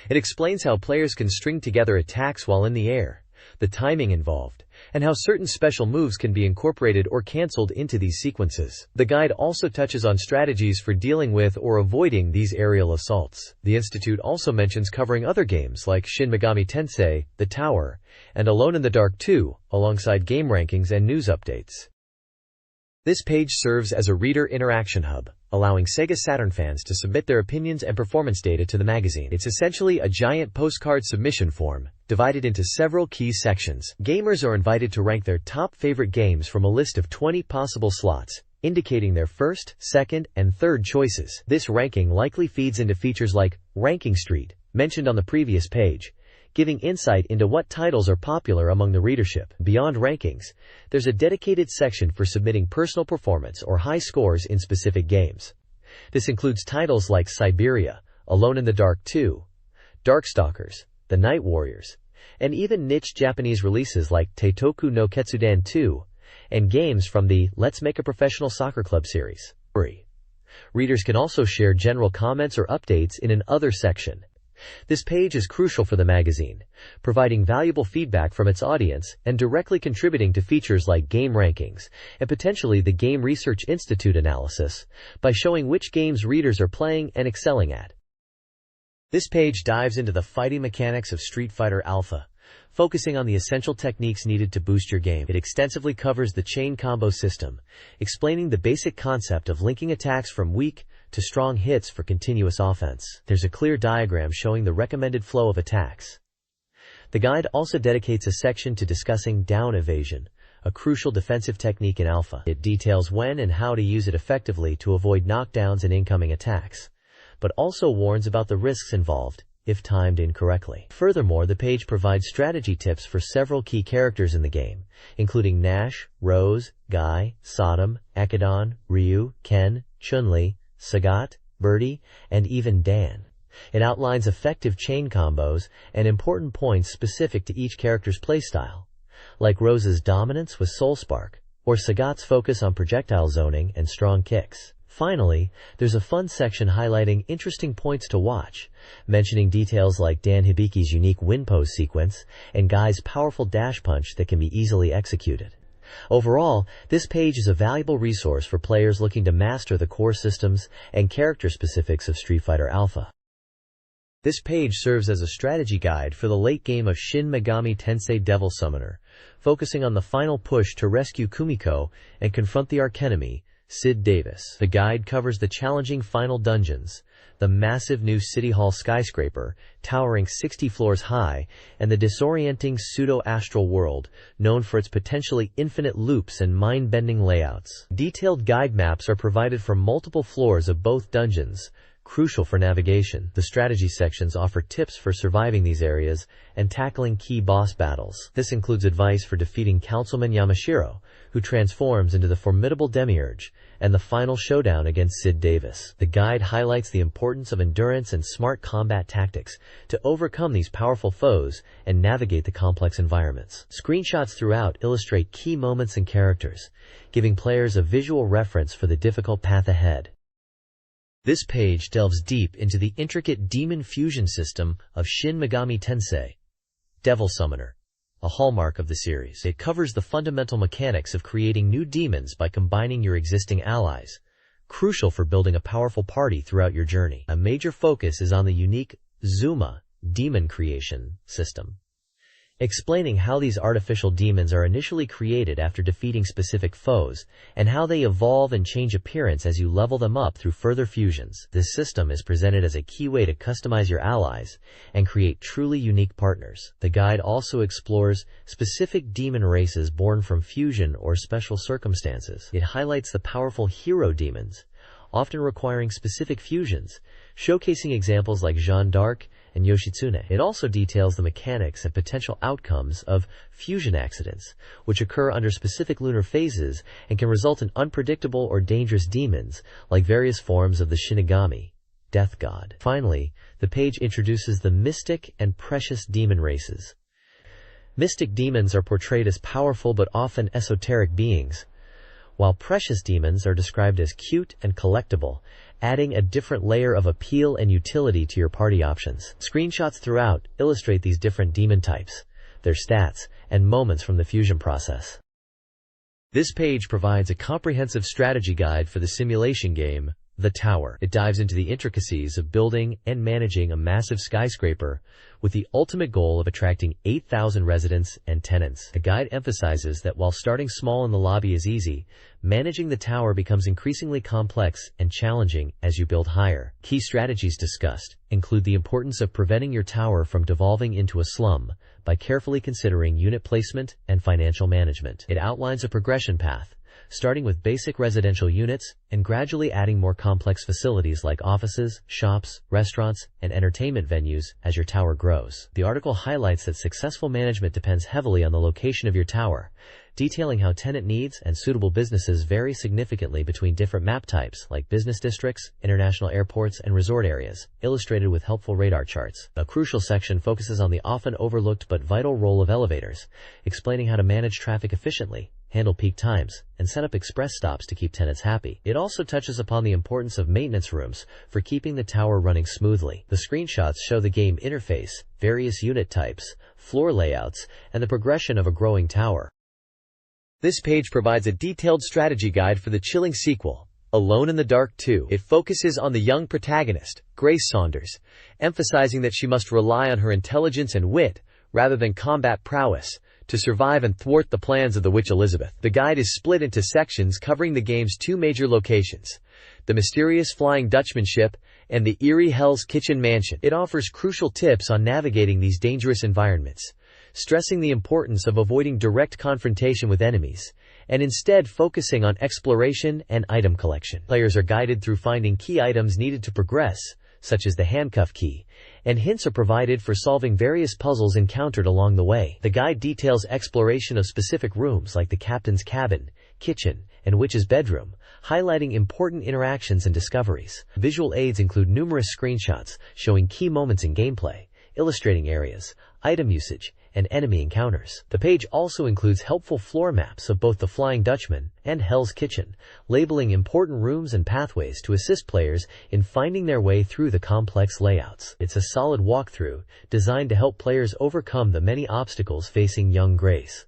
It explains how players can string together attacks while in the air, the timing involved, and how certain special moves can be incorporated or cancelled into these sequences. The guide also touches on strategies for dealing with or avoiding these aerial assaults. The Institute also mentions covering other games like Shin Megami Tensei, The Tower, and Alone in the Dark 2, alongside game rankings and news updates. This page serves as a reader interaction hub, allowing Sega Saturn fans to submit their opinions and performance data to the magazine. It's essentially a giant postcard submission form, divided into several key sections. Gamers are invited to rank their top favorite games from a list of 20 possible slots, indicating their first, second, and third choices. This ranking likely feeds into features like Ranking Street, mentioned on the previous page, giving insight into what titles are popular among the readership. Beyond rankings, there's a dedicated section for submitting personal performance or high scores in specific games. This includes titles like Siberia, Alone in the Dark 2, Darkstalkers, The Night Warriors, and even niche Japanese releases like Teitoku no Ketsudan 2, and games from the Let's Make a Professional Soccer Club series. Readers can also share general comments or updates in an Other section. This page is crucial for the magazine, providing valuable feedback from its audience and directly contributing to features like game rankings and potentially the Game Research Institute analysis by showing which games readers are playing and excelling at. This page dives into the fighting mechanics of Street Fighter Alpha, focusing on the essential techniques needed to boost your game. It extensively covers the chain combo system, explaining the basic concept of linking attacks from weak to strong hits for continuous offense. There's a clear diagram showing the recommended flow of attacks. The guide also dedicates a section to discussing down evasion, a crucial defensive technique in Alpha. It details when and how to use it effectively to avoid knockdowns and incoming attacks, but also warns about the risks involved if timed incorrectly. Furthermore, the page provides strategy tips for several key characters in the game, including Nash, Rose, Guy, Sodom, Ekidon, Ryu, Ken, Chun-Li, Sagat, Birdie, and even Dan. It outlines effective chain combos and important points specific to each character's playstyle, like Rose's dominance with Soul Spark, or Sagat's focus on projectile zoning and strong kicks. Finally, there's a fun section highlighting interesting points to watch, mentioning details like Dan Hibiki's unique win pose sequence and Guy's powerful dash punch that can be easily executed. Overall, this page is a valuable resource for players looking to master the core systems and character specifics of Street Fighter Alpha. This page serves as a strategy guide for the late game of Shin Megami Tensei Devil Summoner, focusing on the final push to rescue Kumiko and confront the archenemy, Sid Davis. The guide covers the challenging final dungeons, the massive new City Hall skyscraper, towering 60 floors high, and the disorienting pseudo-astral world, known for its potentially infinite loops and mind-bending layouts. Detailed guide maps are provided for multiple floors of both dungeons, crucial for navigation. The strategy sections offer tips for surviving these areas and tackling key boss battles. This includes advice for defeating Councilman Yamashiro, who transforms into the formidable Demiurge, and the final showdown against Sid Davis. The guide highlights the importance of endurance and smart combat tactics to overcome these powerful foes and navigate the complex environments. Screenshots throughout illustrate key moments and characters, giving players a visual reference for the difficult path ahead. This page delves deep into the intricate demon fusion system of Shin Megami Tensei Devil Summoner, a hallmark of the series. It covers the fundamental mechanics of creating new demons by combining your existing allies, crucial for building a powerful party throughout your journey. A major focus is on the unique Zuma demon creation system, explaining how these artificial demons are initially created after defeating specific foes, and how they evolve and change appearance as you level them up through further fusions. This system is presented as a key way to customize your allies and create truly unique partners. The guide also explores specific demon races born from fusion or special circumstances. It highlights the powerful hero demons, often requiring specific fusions, showcasing examples like Jeanne d'Arc and Yoshitsune. It also details the mechanics and potential outcomes of fusion accidents, which occur under specific lunar phases and can result in unpredictable or dangerous demons, like various forms of the Shinigami, Death God. Finally, the page introduces the Mystic and Precious demon races. Mystic demons are portrayed as powerful but often esoteric beings, while precious demons are described as cute and collectible, adding a different layer of appeal and utility to your party options. Screenshots throughout illustrate these different demon types, their stats, and moments from the fusion process. This page provides a comprehensive strategy guide for the simulation game, The Tower. It dives into the intricacies of building and managing a massive skyscraper with the ultimate goal of attracting 8,000 residents and tenants. The guide emphasizes that while starting small in the lobby is easy, managing the tower becomes increasingly complex and challenging as you build higher. Key strategies discussed include the importance of preventing your tower from devolving into a slum by carefully considering unit placement and financial management. It outlines a progression path, starting with basic residential units and gradually adding more complex facilities like offices, shops, restaurants, and entertainment venues as your tower grows. The article highlights that successful management depends heavily on the location of your tower, detailing how tenant needs and suitable businesses vary significantly between different map types like business districts, international airports, and resort areas, illustrated with helpful radar charts. A crucial section focuses on the often overlooked but vital role of elevators, explaining how to manage traffic efficiently, handle peak times, and set up express stops to keep tenants happy. It also touches upon the importance of maintenance rooms for keeping the tower running smoothly. The screenshots show the game interface, various unit types, floor layouts, and the progression of a growing tower. This page provides a detailed strategy guide for the chilling sequel, Alone in the Dark 2. It focuses on the young protagonist, Grace Saunders, emphasizing that she must rely on her intelligence and wit rather than combat prowess, to survive and thwart the plans of the Witch Elizabeth. The guide is split into sections covering the game's two major locations, the mysterious Flying Dutchman ship and the eerie Hell's Kitchen mansion. It offers crucial tips on navigating these dangerous environments, stressing the importance of avoiding direct confrontation with enemies, and instead focusing on exploration and item collection. Players are guided through finding key items needed to progress, such as the handcuff key, and hints are provided for solving various puzzles encountered along the way. The guide details exploration of specific rooms like the captain's cabin, kitchen, and witch's bedroom, highlighting important interactions and discoveries. Visual aids include numerous screenshots showing key moments in gameplay, illustrating areas, item usage, and enemy encounters. The page also includes helpful floor maps of both the Flying Dutchman and Hell's Kitchen, labeling important rooms and pathways to assist players in finding their way through the complex layouts. It's a solid walkthrough, designed to help players overcome the many obstacles facing young Grace.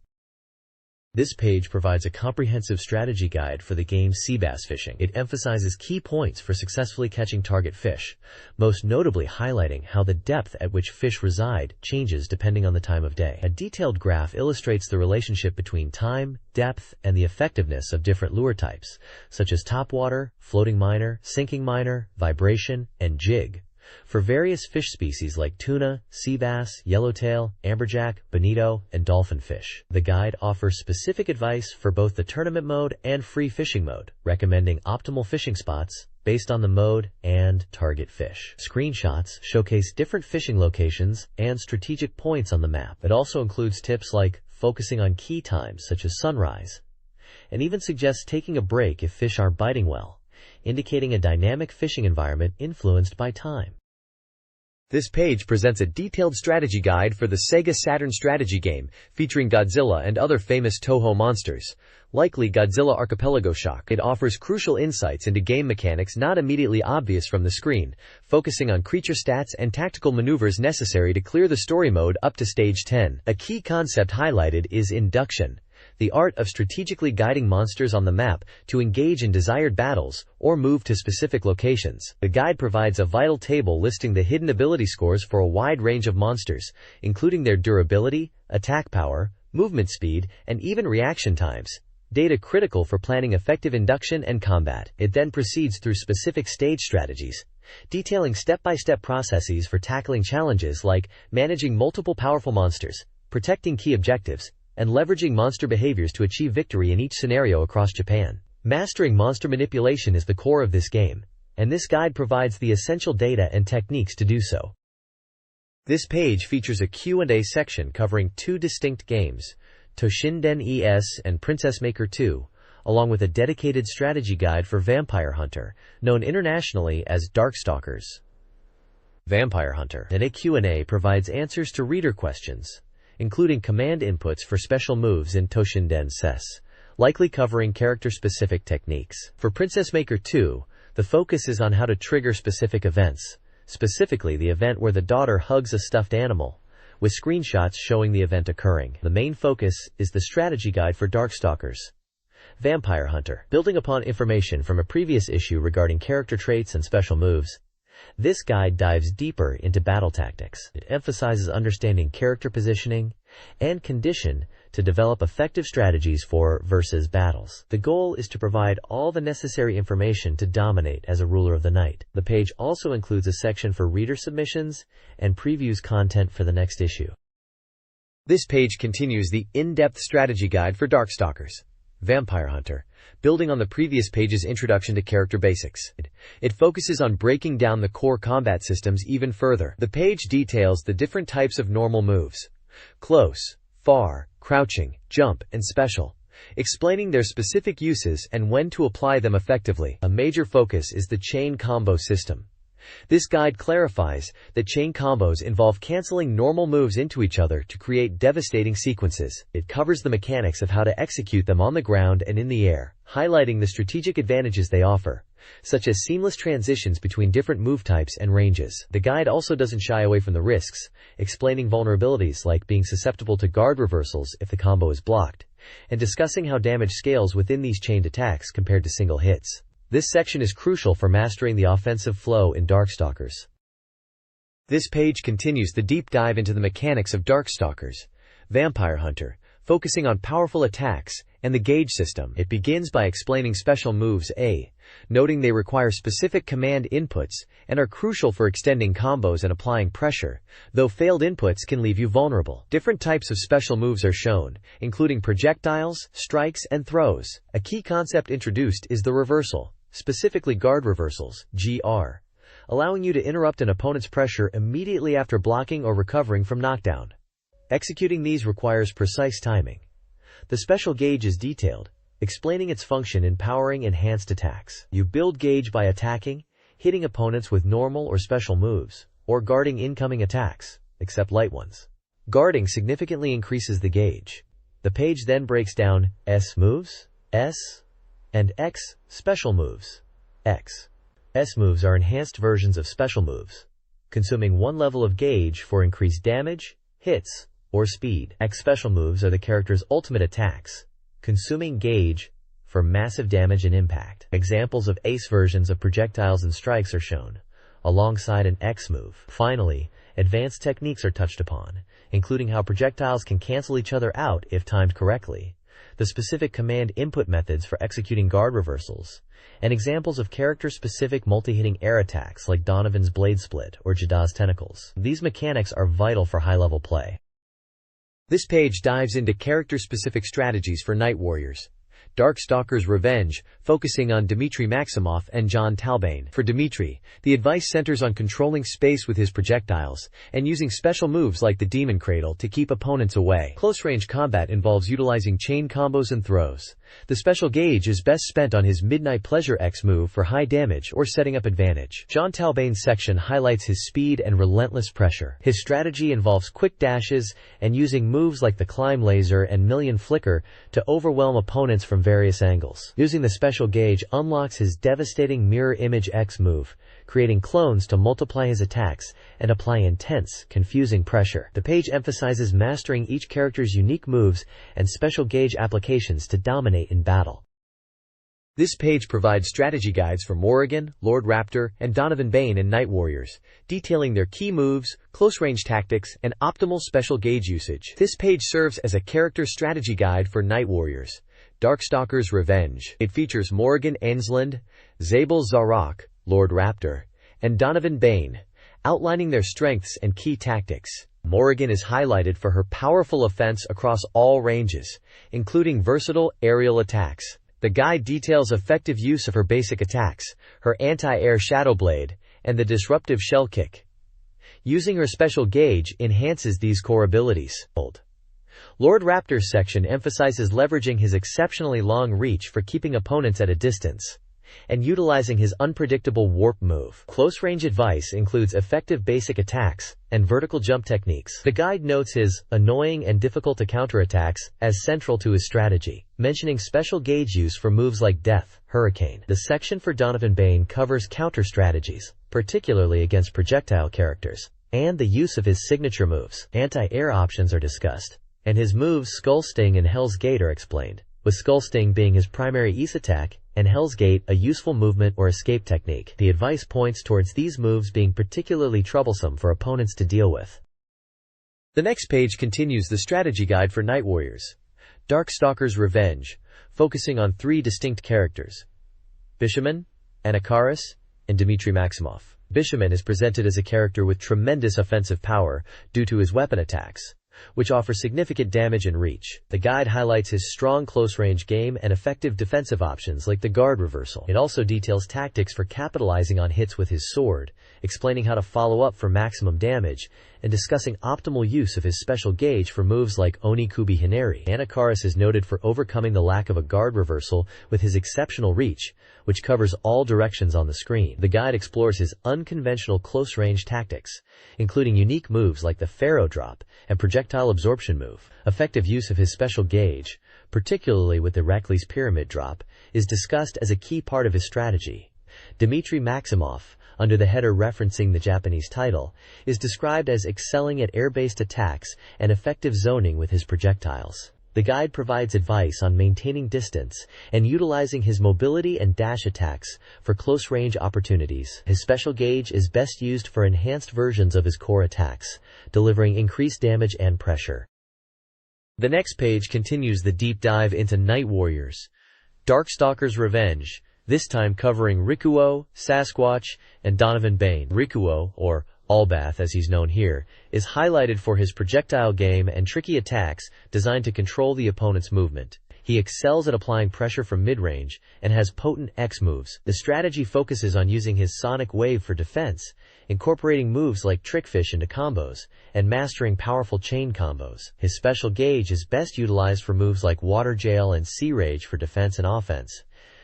This page provides a comprehensive strategy guide for the game sea bass fishing. It emphasizes key points for successfully catching target fish, most notably highlighting how the depth at which fish reside changes depending on the time of day. A detailed graph illustrates the relationship between time, depth, and the effectiveness of different lure types, such as topwater, floating minor, sinking minor, vibration, and jig, for various fish species like tuna, sea bass, yellowtail, amberjack, bonito, and dolphinfish. The guide offers specific advice for both the tournament mode and free fishing mode, recommending optimal fishing spots based on the mode and target fish. Screenshots showcase different fishing locations and strategic points on the map. It also includes tips like focusing on key times such as sunrise, and even suggests taking a break if fish aren't biting well, indicating a dynamic fishing environment influenced by time. This page presents a detailed strategy guide for the Sega Saturn strategy game, featuring Godzilla and other famous Toho monsters, likely Godzilla Archipelago Shock. It offers crucial insights into game mechanics not immediately obvious from the screen, focusing on creature stats and tactical maneuvers necessary to clear the story mode up to stage 10. A key concept highlighted is induction, the art of strategically guiding monsters on the map to engage in desired battles or move to specific locations. The guide provides a vital table listing the hidden ability scores for a wide range of monsters, including their durability, attack power, movement speed, and even reaction times, data critical for planning effective induction and combat. It then proceeds through specific stage strategies, detailing step-by-step processes for tackling challenges like managing multiple powerful monsters, protecting key objectives, and leveraging monster behaviors to achieve victory in each scenario across Japan. Mastering monster manipulation is the core of this game, and this guide provides the essential data and techniques to do so. This page features a Q&A section covering two distinct games, Toshinden ES and Princess Maker 2, along with a dedicated strategy guide for Vampire Hunter, known internationally as Darkstalkers. Vampire Hunter. And a Q&A provides answers to reader questions, including command inputs for special moves in Toshinden SES, likely covering character-specific techniques. For Princess Maker 2, the focus is on how to trigger specific events, specifically the event where the daughter hugs a stuffed animal, with screenshots showing the event occurring. The main focus is the strategy guide for Darkstalkers. Vampire Hunter. Building upon information from a previous issue regarding character traits and special moves, this guide dives deeper into battle tactics. It emphasizes understanding character positioning and condition to develop effective strategies for versus battles. The goal is to provide all the necessary information to dominate as a ruler of the night. The page also includes a section for reader submissions and previews content for the next issue. This page continues the in-depth strategy guide for Darkstalkers. Vampire Hunter. Building on the previous page's introduction to character basics, it focuses on breaking down the core combat systems even further. The page details the different types of normal moves: close, far, crouching, jump, and special, explaining their specific uses and when to apply them effectively. A major focus is the chain combo system. This guide clarifies that chain combos involve canceling normal moves into each other to create devastating sequences. It covers the mechanics of how to execute them on the ground and in the air, highlighting the strategic advantages they offer, such as seamless transitions between different move types and ranges. The guide also doesn't shy away from the risks, explaining vulnerabilities like being susceptible to guard reversals if the combo is blocked, and discussing how damage scales within these chained attacks compared to single hits. This section is crucial for mastering the offensive flow in Darkstalkers. This page continues the deep dive into the mechanics of Darkstalkers, Vampire Hunter, focusing on powerful attacks and the gauge system. It begins by explaining special moves, noting they require specific command inputs and are crucial for extending combos and applying pressure, though failed inputs can leave you vulnerable. Different types of special moves are shown, including projectiles, strikes, and throws. A key concept introduced is the reversal, specifically guard reversals, GR, allowing you to interrupt an opponent's pressure immediately after blocking or recovering from knockdown. Executing these requires precise timing. The special gauge is detailed, explaining its function in powering enhanced attacks. You build gauge by attacking, hitting opponents with normal or special moves, or guarding incoming attacks, except light ones. Guarding significantly increases the gauge. The page then breaks down S moves, S, and X special moves, X. S moves are enhanced versions of special moves, consuming one level of gauge for increased damage, hits, or speed. X special moves are the character's ultimate attacks, consuming gauge for massive damage and impact. Examples of ace versions of projectiles and strikes are shown, alongside an X move. Finally, advanced techniques are touched upon, including how projectiles can cancel each other out if timed correctly, the specific command input methods for executing guard reversals, and examples of character-specific multi-hitting air attacks like Donovan's Blade Split or Jada's Tentacles. These mechanics are vital for high-level play. This page dives into character-specific strategies for Night Warriors. Darkstalkers Revenge, focusing on Dmitry Maximoff and John Talbane. For Dmitry, the advice centers on controlling space with his projectiles, and using special moves like the Demon Cradle to keep opponents away. Close-range combat involves utilizing chain combos and throws. The special gauge is best spent on his Midnight Pleasure X move for high damage or setting up advantage. John Talbane's section highlights his speed and relentless pressure. His strategy involves quick dashes and using moves like the Climb Laser and Million Flicker to overwhelm opponents from various angles. Using the special gauge unlocks his devastating Mirror Image X move, creating clones to multiply his attacks and apply intense, confusing pressure. The page emphasizes mastering each character's unique moves and special gauge applications to dominate in battle. This page provides strategy guides for Morrigan, Lord Raptor, and Donovan Bane in Night Warriors, detailing their key moves, close-range tactics, and optimal special gauge usage. This page serves as a character strategy guide for Night Warriors. Darkstalkers Revenge. It features Morrigan Ainsland, Zabel Zarok, Lord Raptor, and Donovan Bane, outlining their strengths and key tactics. Morrigan is highlighted for her powerful offense across all ranges, including versatile aerial attacks. The guide details effective use of her basic attacks, her anti-air Shadow Blade, and the disruptive Shell Kick. Using her special gauge enhances these core abilities. Lord Raptor's section emphasizes leveraging his exceptionally long reach for keeping opponents at a distance, and utilizing his unpredictable warp move. Close-range advice includes effective basic attacks and vertical jump techniques. The guide notes his annoying and difficult to counter attacks as central to his strategy, mentioning special gauge use for moves like Death, Hurricane. The section for Donovan Bane covers counter strategies, particularly against projectile characters, and the use of his signature moves. Anti-air options are discussed, and his moves Skull Sting and Hell's Gate are explained, with Skull Sting being his primary ace attack, and Hell's Gate a useful movement or escape technique. The advice points towards these moves being particularly troublesome for opponents to deal with. The next page continues the strategy guide for Night Warriors. Darkstalkers Revenge, focusing on three distinct characters: Bishaman, Anakaris, and Dmitry Maximoff. Bishaman is presented as a character with tremendous offensive power due to his weapon attacks, which offer significant damage and reach. The guide highlights his strong close-range game and effective defensive options like the guard reversal. It also details tactics for capitalizing on hits with his sword, explaining how to follow up for maximum damage, and discussing optimal use of his special gauge for moves like Oni Kubi Hineri. Anakaris is noted for overcoming the lack of a guard reversal with his exceptional reach, which covers all directions on the screen. The guide explores his unconventional close-range tactics, including unique moves like the Pharaoh Drop and projectile absorption move. Effective use of his special gauge, particularly with the Reckless Pyramid Drop, is discussed as a key part of his strategy. Dmitry Maximoff, under the header referencing the Japanese title, is described as excelling at air-based attacks and effective zoning with his projectiles. The guide provides advice on maintaining distance and utilizing his mobility and dash attacks for close-range opportunities. His special gauge is best used for enhanced versions of his core attacks, delivering increased damage and pressure. The next page continues the deep dive into Night Warriors. Darkstalker's Revenge, this time covering Rikuo, Sasquatch, and Donovan Bane. Rikuo, or Allbath as he's known here, is highlighted for his projectile game and tricky attacks designed to control the opponent's movement. He excels at applying pressure from mid-range and has potent X moves. The strategy focuses on using his sonic wave for defense, incorporating moves like Trickfish into combos, and mastering powerful chain combos. His special gauge is best utilized for moves like Water Jail and Sea Rage for defense and offense.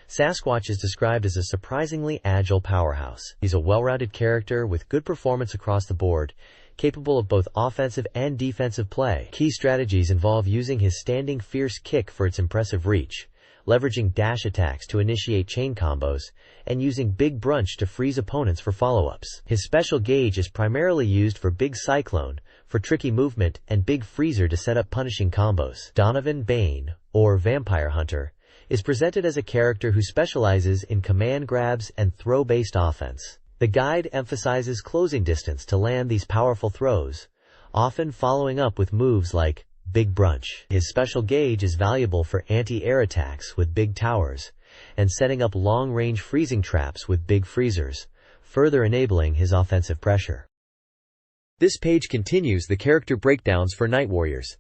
Sasquatch is described as a surprisingly agile powerhouse. He's a well-rounded character with good performance across the board, capable of both offensive and defensive play. Key strategies involve using his standing fierce kick for its impressive reach, leveraging dash attacks to initiate chain combos, and using Big Brunch to freeze opponents for follow-ups. His special gauge is primarily used for Big Cyclone, for tricky movement, and Big Freezer to set up punishing combos. Donovan Bane, or Vampire Hunter, is presented as a character who specializes in command grabs and throw-based offense. The guide emphasizes closing distance to land these powerful throws, often following up with moves like Big Brunch. His special gauge is valuable for anti-air attacks with Big Towers, and setting up long-range freezing traps with Big Freezers, further enabling his offensive pressure. This page continues the character breakdowns for Night Warriors.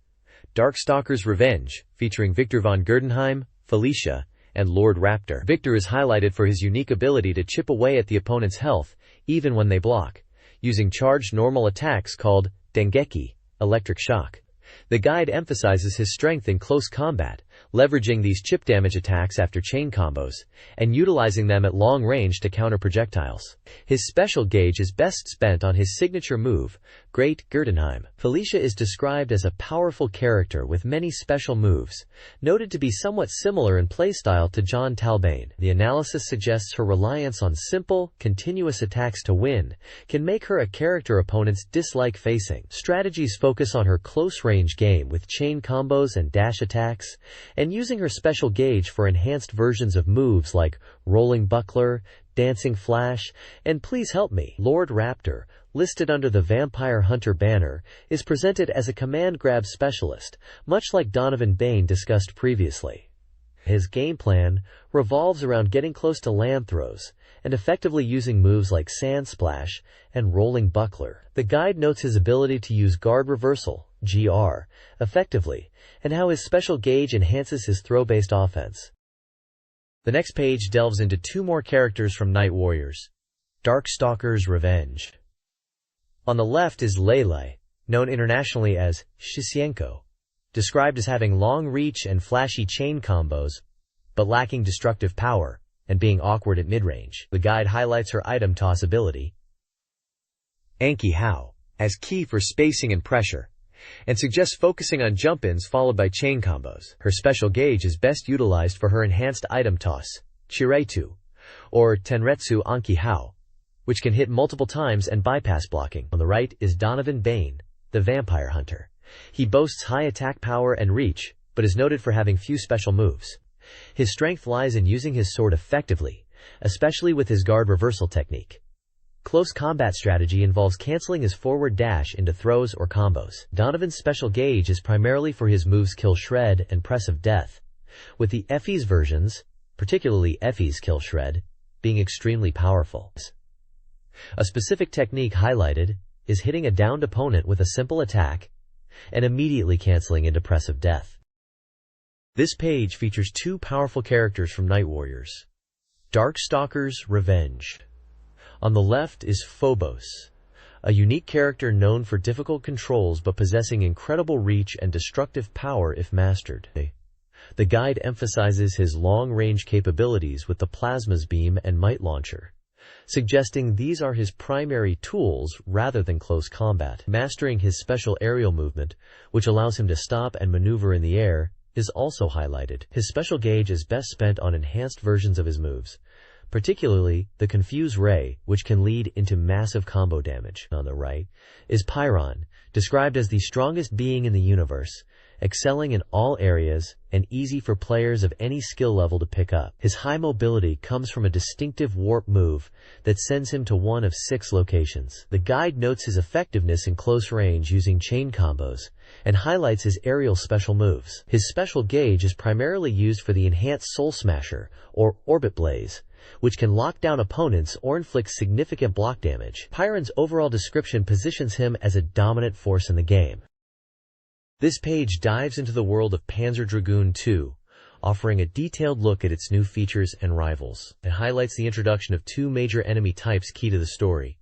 Darkstalker's Revenge, featuring Victor von Gerdenheim, Felicia, and Lord Raptor. Victor is highlighted for his unique ability to chip away at the opponent's health, even when they block, using charged normal attacks called Dengeki, electric shock. The guide emphasizes his strength in close combat, leveraging these chip damage attacks after chain combos, and utilizing them at long range to counter projectiles. His special gauge is best spent on his signature move, Great Gerdenheim. Felicia is described as a powerful character with many special moves, noted to be somewhat similar in playstyle to John Talbane. The analysis suggests her reliance on simple, continuous attacks to win can make her a character opponents dislike facing. Strategies focus on her close-range game with chain combos and dash attacks, and using her special gauge for enhanced versions of moves like Rolling Buckler, Dancing Flash, and Please Help Me. Lord Raptor, listed under the Vampire Hunter banner, is presented as a command grab specialist, much like Donovan Bane discussed previously. His game plan revolves around getting close to land throws and effectively using moves like Sand Splash and Rolling Buckler. The guide notes his ability to use Guard Reversal, GR, effectively, and how his special gauge enhances his throw-based offense. The next page delves into two more characters from Night Warriors. Darkstalker's Revenge. On the left is Lele, known internationally as Shisienko, described as having long reach and flashy chain combos, but lacking destructive power, and being awkward at mid-range. The guide highlights her item toss ability, Anki Hao, as key for spacing and pressure, and suggests focusing on jump-ins followed by chain combos. Her special gauge is best utilized for her enhanced item toss, Chireitu, or Tenretsu Anki Hao, which can hit multiple times and bypass blocking. On the right is Donovan Bane, the Vampire Hunter. He boasts high attack power and reach, but is noted for having few special moves. His strength lies in using his sword effectively, especially with his guard reversal technique. Close combat strategy involves canceling his forward dash into throws or combos. Donovan's special gauge is primarily for his moves Kill Shred and Press of Death, with the Effie's versions, particularly Effie's Kill Shred, being extremely powerful. A specific technique highlighted is hitting a downed opponent with a simple attack and immediately canceling into Press of Death. This page features two powerful characters from Night Warriors. Darkstalker's Revenge. On the left is Phobos, a unique character known for difficult controls but possessing incredible reach and destructive power if mastered. The guide emphasizes his long-range capabilities with the Plasma's Beam and Might Launcher, suggesting these are his primary tools rather than close combat. Mastering his special aerial movement, which allows him to stop and maneuver in the air, is also highlighted. His special gauge is best spent on enhanced versions of his moves, particularly the Confuse Ray, which can lead into massive combo damage. On the right is Pyron, described as the strongest being in the universe, excelling in all areas and easy for players of any skill level to pick up. His high mobility comes from a distinctive warp move that sends him to one of 6 locations. The guide notes his effectiveness in close range using chain combos and highlights his aerial special moves. His special gauge is primarily used for the enhanced Soul Smasher or Orbit Blaze, which can lock down opponents or inflict significant block damage. Pyron's overall description positions him as a dominant force in the game. This page dives into the world of Panzer Dragoon 2, offering a detailed look at its new features and rivals. It highlights the introduction of 2 major enemy types key to the story,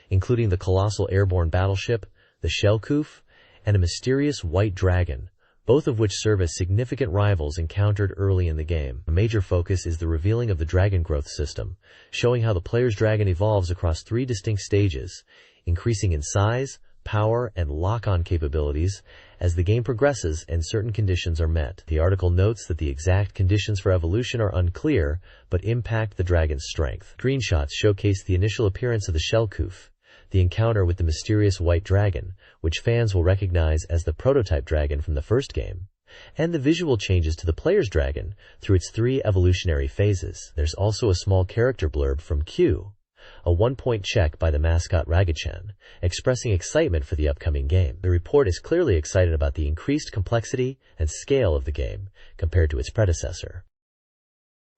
including the colossal airborne battleship, the Shellkoof, and a mysterious white dragon, both of which serve as significant rivals encountered early in the game. A major focus is the revealing of the dragon growth system, showing how the player's dragon evolves across 3 distinct stages, increasing in size, power, and lock-on capabilities as the game progresses and certain conditions are met. The article notes that the exact conditions for evolution are unclear, but impact the dragon's strength. Screenshots showcase the initial appearance of the Shellkoof, the encounter with the mysterious white dragon, which fans will recognize as the prototype dragon from the first game, and the visual changes to the player's dragon through its 3 evolutionary phases. There's also a small character blurb from Q, a 1-point check by the mascot Ragachan, expressing excitement for the upcoming game. The report is clearly excited about the increased complexity and scale of the game compared to its predecessor.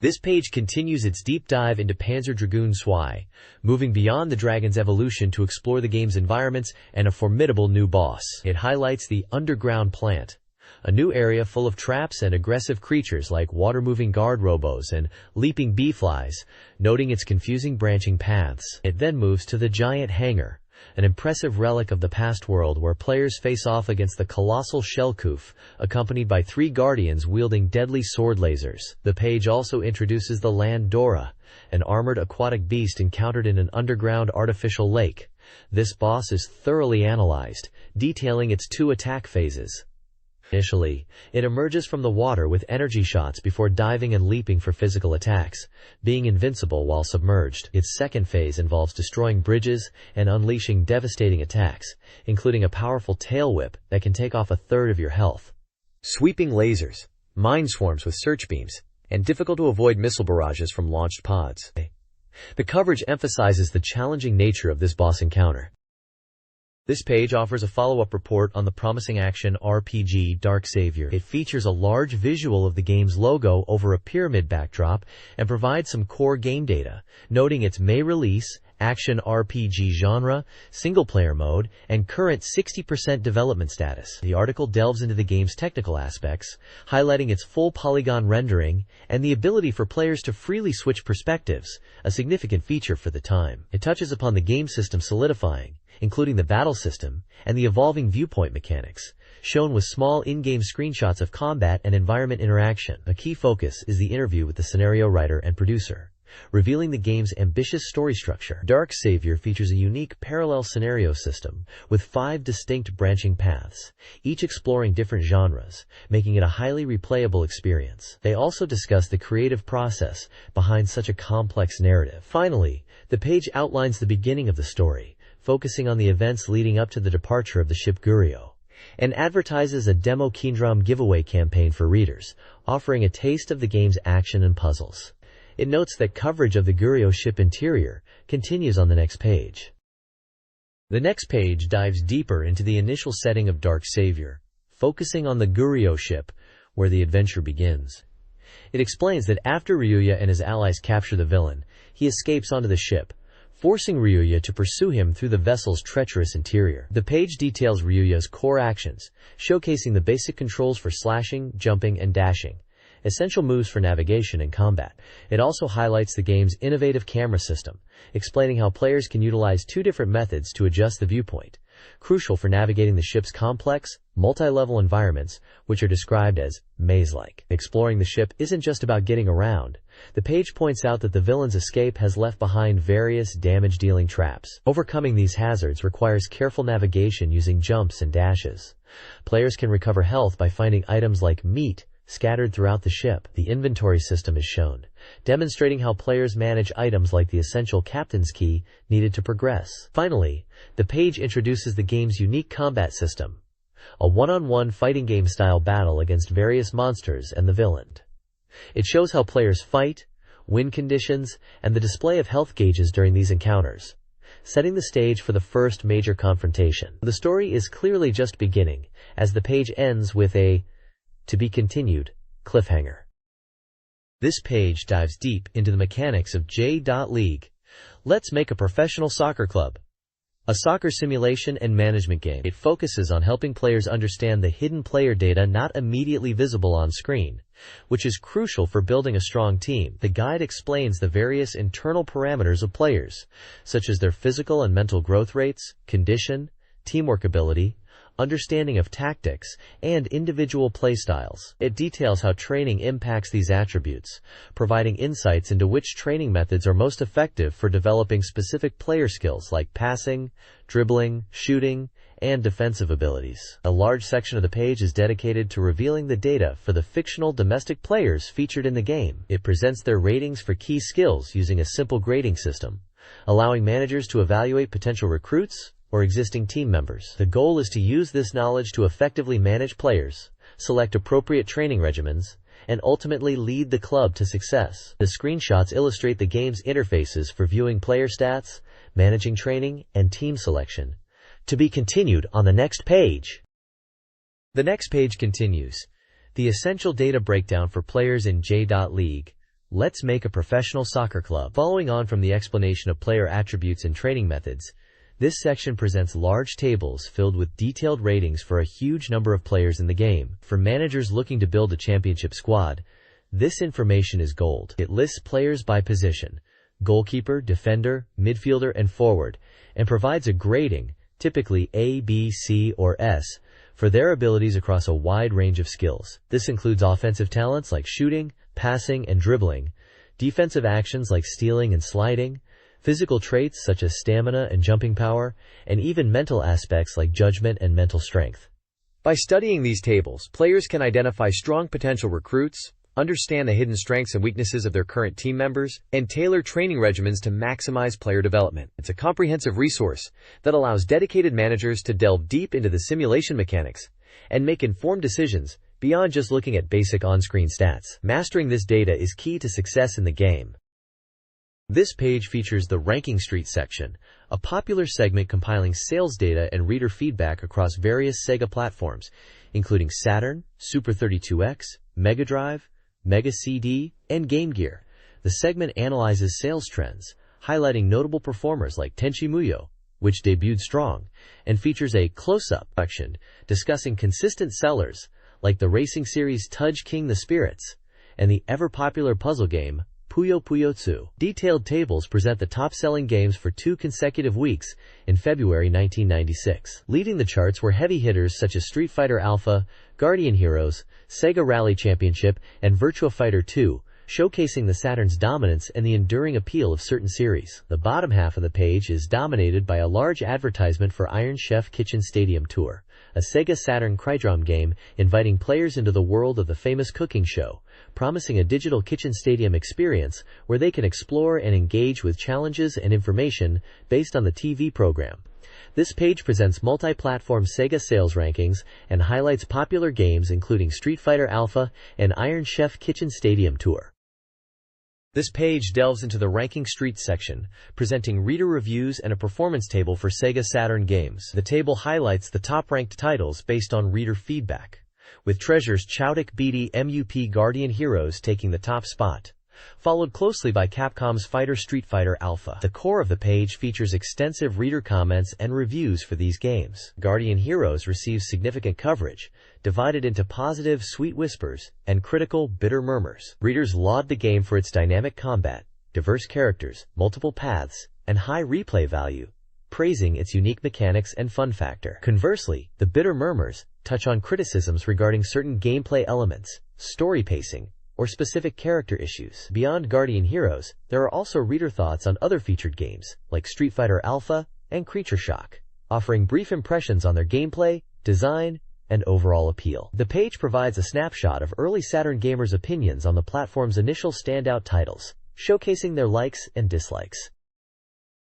This page continues its deep dive into Panzer Dragoon Saga, moving beyond the dragon's evolution to explore the game's environments and a formidable new boss. It highlights the underground plant, a new area full of traps and aggressive creatures like water-moving guard robos and leaping bee-flies, noting its confusing branching paths. It then moves to the giant hangar, an impressive relic of the past world where players face off against the colossal Shellkoof, accompanied by 3 guardians wielding deadly sword lasers. The page also introduces the Land Dora, an armored aquatic beast encountered in an underground artificial lake. This boss is thoroughly analyzed, detailing its 2 attack phases. Initially, it emerges from the water with energy shots before diving and leaping for physical attacks, being invincible while submerged. Its second phase involves destroying bridges and unleashing devastating attacks, including a powerful tail whip that can take off 1/3 of your health. Sweeping lasers, mine swarms with search beams, and difficult-to-avoid missile barrages from launched pods. The coverage emphasizes the challenging nature of this boss encounter. This page offers a follow-up report on the promising action RPG Dark Savior. It features a large visual of the game's logo over a pyramid backdrop and provides some core game data, noting its May release, action RPG genre, single-player mode, and current 60% development status. The article delves into the game's technical aspects, highlighting its full polygon rendering and the ability for players to freely switch perspectives, a significant feature for the time. It touches upon the game system solidifying, including the battle system and the evolving viewpoint mechanics, shown with small in-game screenshots of combat and environment interaction. A key focus is the interview with the scenario writer and producer, revealing the game's ambitious story structure. Dark Savior features a unique parallel scenario system with 5 distinct branching paths, each exploring different genres, making it a highly replayable experience. They also discuss the creative process behind such a complex narrative. Finally, the page outlines the beginning of the story, focusing on the events leading up to the departure of the ship Gurio, and advertises a demo Keydrum giveaway campaign for readers, offering a taste of the game's action and puzzles. It notes that coverage of the Gurio ship interior continues on the next page. The next page dives deeper into the initial setting of Dark Savior, focusing on the Gurio ship, where the adventure begins. It explains that after Ryuya and his allies capture the villain, he escapes onto the ship, forcing Ryuya to pursue him through the vessel's treacherous interior. The page details Ryuya's core actions, showcasing the basic controls for slashing, jumping, and dashing, essential moves for navigation and combat. It also highlights the game's innovative camera system, explaining how players can utilize 2 different methods to adjust the viewpoint, crucial for navigating the ship's complex, multi-level environments, which are described as maze-like. Exploring the ship isn't just about getting around. The page points out that the villain's escape has left behind various damage-dealing traps. Overcoming these hazards requires careful navigation using jumps and dashes. Players can recover health by finding items like meat scattered throughout the ship. The inventory system is shown, demonstrating how players manage items like the essential captain's key needed to progress. Finally, the page introduces the game's unique combat system, a one-on-one fighting game style battle against various monsters and the villain. It shows how players fight, win conditions, and the display of health gauges during these encounters, setting the stage for the first major confrontation. The story is clearly just beginning, as the page ends with a "to be continued" cliffhanger. This page dives deep into the mechanics of J.League. Let's Make a Professional Soccer Club, a soccer simulation and management game. It focuses on helping players understand the hidden player data not immediately visible on screen, which is crucial for building a strong team. The guide explains the various internal parameters of players, such as their physical and mental growth rates, condition, teamwork ability, understanding of tactics, and individual play styles. It details how training impacts these attributes, providing insights into which training methods are most effective for developing specific player skills like passing, dribbling, shooting, and defensive abilities. A large section of the page is dedicated to revealing the data for the fictional domestic players featured in the game. It presents their ratings for key skills using a simple grading system, allowing managers to evaluate potential recruits or existing team members. The goal is to use this knowledge to effectively manage players, select appropriate training regimens, and ultimately lead the club to success. The screenshots illustrate the game's interfaces for viewing player stats, managing training, and team selection. To be continued on the next page. The next page continues. The essential data breakdown for players in J.League. Let's Make a Professional Soccer Club. Following on from the explanation of player attributes and training methods, this section presents large tables filled with detailed ratings for a huge number of players in the game. For managers looking to build a championship squad, this information is gold. It lists players by position, goalkeeper, defender, midfielder, and forward, and provides a grading, typically A, B, C, or S, for their abilities across a wide range of skills. This includes offensive talents like shooting, passing, and dribbling, defensive actions like stealing and sliding, physical traits such as stamina and jumping power, and even mental aspects like judgment and mental strength. By studying these tables, players can identify strong potential recruits, understand the hidden strengths and weaknesses of their current team members, and tailor training regimens to maximize player development. It's a comprehensive resource that allows dedicated managers to delve deep into the simulation mechanics and make informed decisions beyond just looking at basic on-screen stats. Mastering this data is key to success in the game. This page features the Ranking Street section, a popular segment compiling sales data and reader feedback across various Sega platforms, including Saturn, Super 32X, Mega Drive, Mega CD, and Game Gear. The segment analyzes sales trends, highlighting notable performers like Tenchi Muyo, which debuted strong, and features a close-up section discussing consistent sellers like the racing series Tudge King the Spirits and the ever-popular puzzle game Puyo Puyo 2. Detailed tables present the top-selling games for 2 consecutive weeks in February 1996. Leading the charts were heavy hitters such as Street Fighter Alpha, Guardian Heroes, Sega Rally Championship, and Virtua Fighter 2, showcasing the Saturn's dominance and the enduring appeal of certain series. The bottom half of the page is dominated by a large advertisement for Iron Chef Kitchen Stadium Tour, a Sega Saturn Crydrom game inviting players into the world of the famous cooking show, promising a digital kitchen stadium experience where they can explore and engage with challenges and information based on the TV program. This page presents multi-platform Sega sales rankings and highlights popular games including Street Fighter Alpha and Iron Chef Kitchen Stadium Tour. This page delves into the Ranking Street section, presenting reader reviews and a performance table for Sega Saturn games. The table highlights the top-ranked titles based on reader feedback, with Treasure's Chowdick Beatty MUP Guardian Heroes taking the top spot, followed closely by Capcom's Fighter Street Fighter Alpha. The core of the page features extensive reader comments and reviews for these games. Guardian Heroes receives significant coverage, divided into positive sweet whispers and critical bitter murmurs. Readers laud the game for its dynamic combat, diverse characters, multiple paths, and high replay value, praising its unique mechanics and fun factor. Conversely, the bitter murmurs touch on criticisms regarding certain gameplay elements, story pacing, or specific character issues. Beyond Guardian Heroes, there are also reader thoughts on other featured games, like Street Fighter Alpha and Creature Shock, offering brief impressions on their gameplay, design, and overall appeal. The page provides a snapshot of early Saturn gamers' opinions on the platform's initial standout titles, showcasing their likes and dislikes.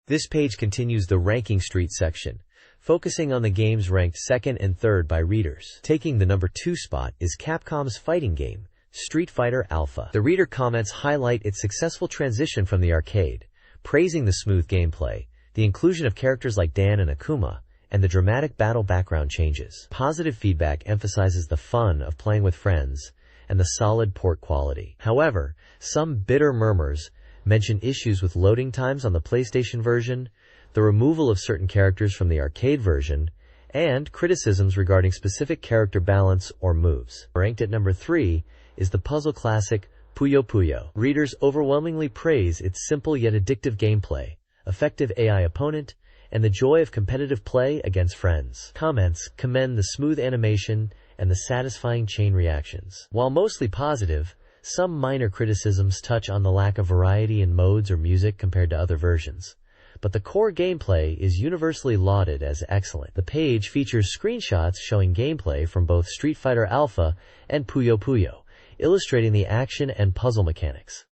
This page continues the Ranking Street section, focusing on the games ranked second and third by readers. Taking the number 2 spot is Capcom's fighting game, Street Fighter Alpha. The reader comments highlight its successful transition from the arcade, praising the smooth gameplay, the inclusion of characters like Dan and Akuma, and the dramatic battle background changes. Positive feedback emphasizes the fun of playing with friends and the solid port quality. However, some bitter murmurs mention issues with loading times on the PlayStation version, the removal of certain characters from the arcade version, and criticisms regarding specific character balance or moves. Ranked at number 3 is the puzzle classic Puyo Puyo. Readers overwhelmingly praise its simple yet addictive gameplay, effective AI opponent, and the joy of competitive play against friends. Comments commend the smooth animation and the satisfying chain reactions. While mostly positive, some minor criticisms touch on the lack of variety in modes or music compared to other versions. But the core gameplay is universally lauded as excellent. The page features screenshots showing gameplay from both Street Fighter Alpha and Puyo Puyo, illustrating the action and puzzle mechanics.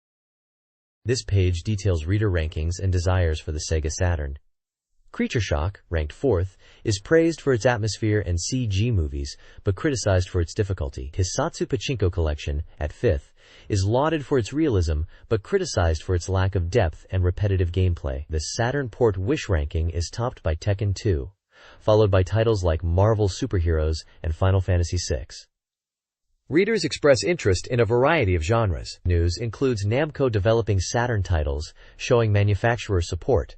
This page details reader rankings and desires for the Sega Saturn. Creature Shock, ranked 4th, is praised for its atmosphere and CG movies, but criticized for its difficulty. Hisatsu Pachinko Collection, at 5th, is lauded for its realism, but criticized for its lack of depth and repetitive gameplay. The Saturn port Wish ranking is topped by Tekken 2, followed by titles like Marvel Superheroes and Final Fantasy VI. Readers express interest in a variety of genres. News includes Namco developing Saturn titles, showing manufacturer support.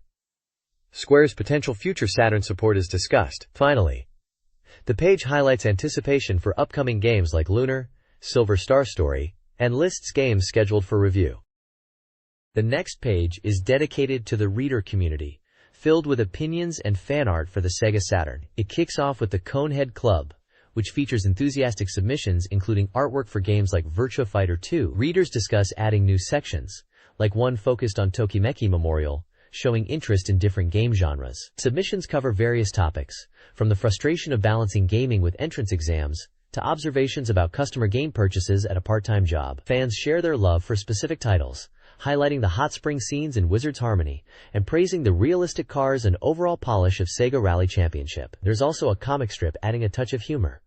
Square's potential future Saturn support is discussed. Finally, the page highlights anticipation for upcoming games like Lunar, Silver Star Story, and lists games scheduled for review. The next page is dedicated to the reader community, filled with opinions and fan art for the Sega Saturn. It kicks off with the Conehead Club, which features enthusiastic submissions including artwork for games like Virtua Fighter 2. Readers discuss adding new sections, like one focused on Tokimeki Memorial, showing interest in different game genres. Submissions cover various topics, from the frustration of balancing gaming with entrance exams, to observations about customer game purchases at a part-time job. Fans share their love for specific titles, highlighting the hot spring scenes in Wizard's Harmony, and praising the realistic cars and overall polish of Sega Rally Championship. There's also a comic strip adding a touch of humor.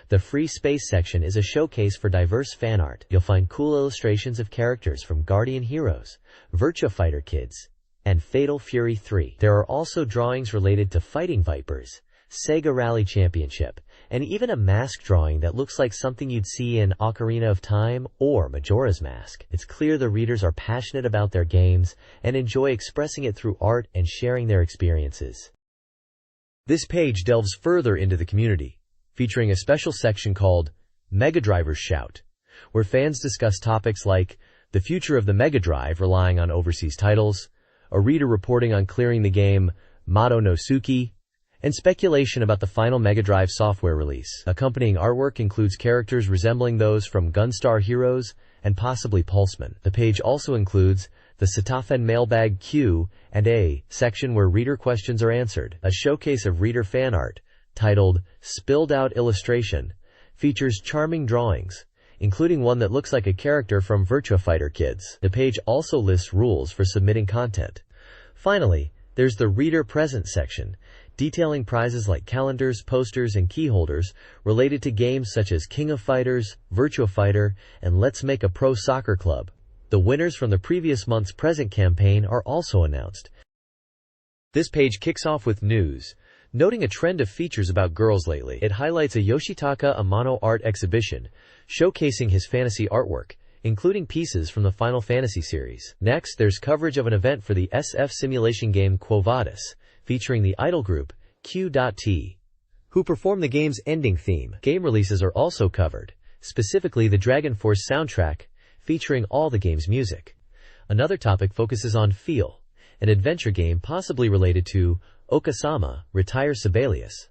The Free Space section is a showcase for diverse fan art. You'll find cool illustrations of characters from Guardian Heroes, Virtua Fighter Kids, and Fatal Fury 3. There are also drawings related to Fighting Vipers, Sega Rally Championship, and even a mask drawing that looks like something you'd see in Ocarina of Time or Majora's Mask. It's clear the readers are passionate about their games and enjoy expressing it through art and sharing their experiences. This page delves further into the community, featuring a special section called Mega Driver's Shout, where fans discuss topics like the future of the Mega Drive relying on overseas titles, a reader reporting on clearing the game Mato no Suki, and speculation about the final Mega Drive software release. Accompanying artwork includes characters resembling those from Gunstar Heroes and possibly Pulseman. The page also includes the Satafen Mailbag Q&A section where reader questions are answered. A showcase of reader fan art, titled Spilled Out Illustration, features charming drawings, including one that looks like a character from Virtua Fighter Kids. The page also lists rules for submitting content. Finally, there's the Reader Present section, detailing prizes like calendars, posters, and key holders related to games such as King of Fighters, Virtua Fighter, and Let's Make a Pro Soccer Club. The winners from the previous month's present campaign are also announced. This page kicks off with news, noting a trend of features about girls lately. It highlights a Yoshitaka Amano art exhibition, showcasing his fantasy artwork, including pieces from the Final Fantasy series. Next, there's coverage of an event for the SF simulation game Quo Vadis, featuring the idol group Q.T, who perform the game's ending theme. Game releases are also covered, specifically the Dragon Force soundtrack, featuring all the game's music. Another topic focuses on Feel, an adventure game possibly related to Okasama, Retire Sibelius,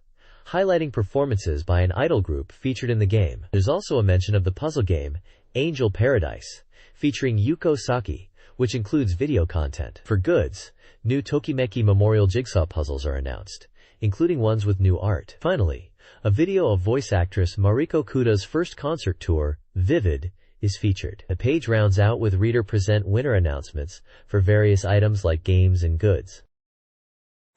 highlighting performances by an idol group featured in the game. There's also a mention of the puzzle game Angel Paradise, featuring Yuko Saki, which includes video content. For goods, new Tokimeki Memorial jigsaw puzzles are announced, including ones with new art. Finally, a video of voice actress Mariko Kuda's first concert tour, Vivid, is featured. The page rounds out with reader present winner announcements for various items like games and goods.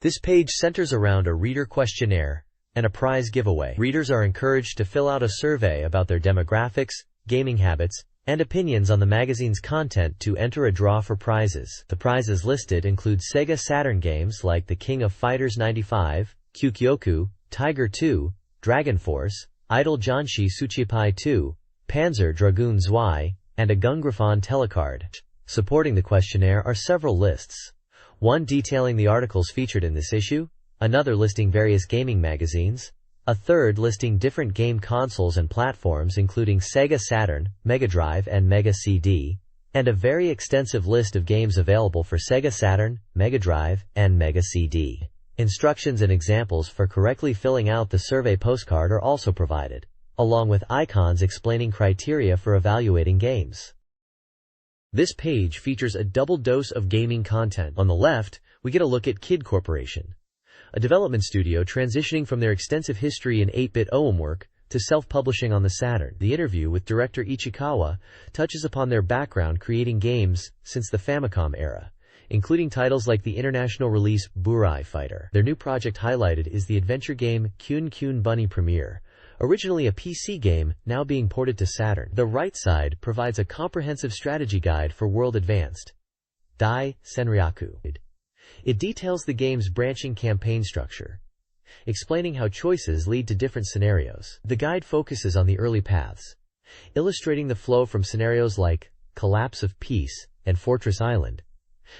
This page centers around a reader questionnaire and a prize giveaway. Readers are encouraged to fill out a survey about their demographics, gaming habits, and opinions on the magazine's content to enter a draw for prizes. The prizes listed include Sega Saturn games like The King of Fighters 95, Kyukyoku, Tiger 2, Dragon Force, Idol Janshi Suchipai 2, Panzer Dragoon Saga, and a Gungrafon telecard. Supporting the questionnaire are several lists. One detailing the articles featured in this issue, another listing various gaming magazines, a third listing different game consoles and platforms including Sega Saturn, Mega Drive and Mega CD, and a very extensive list of games available for Sega Saturn, Mega Drive, and Mega CD. Instructions and examples for correctly filling out the survey postcard are also provided, along with icons explaining criteria for evaluating games. This page features a double dose of gaming content. On the left, we get a look at Kid Corporation, a development studio transitioning from their extensive history in 8-bit OEM work to self-publishing on the Saturn. The interview with director Ichikawa touches upon their background creating games since the Famicom era, including titles like the international release Virtua Fighter. Their new project highlighted is the adventure game Kyun Kyun Bunny Premiere, originally a PC game, now being ported to Saturn. The right side provides a comprehensive strategy guide for World Advanced, Dai Senryaku. It details the game's branching campaign structure, explaining how choices lead to different scenarios. The guide focuses on the early paths, illustrating the flow from scenarios like Collapse of Peace and Fortress Island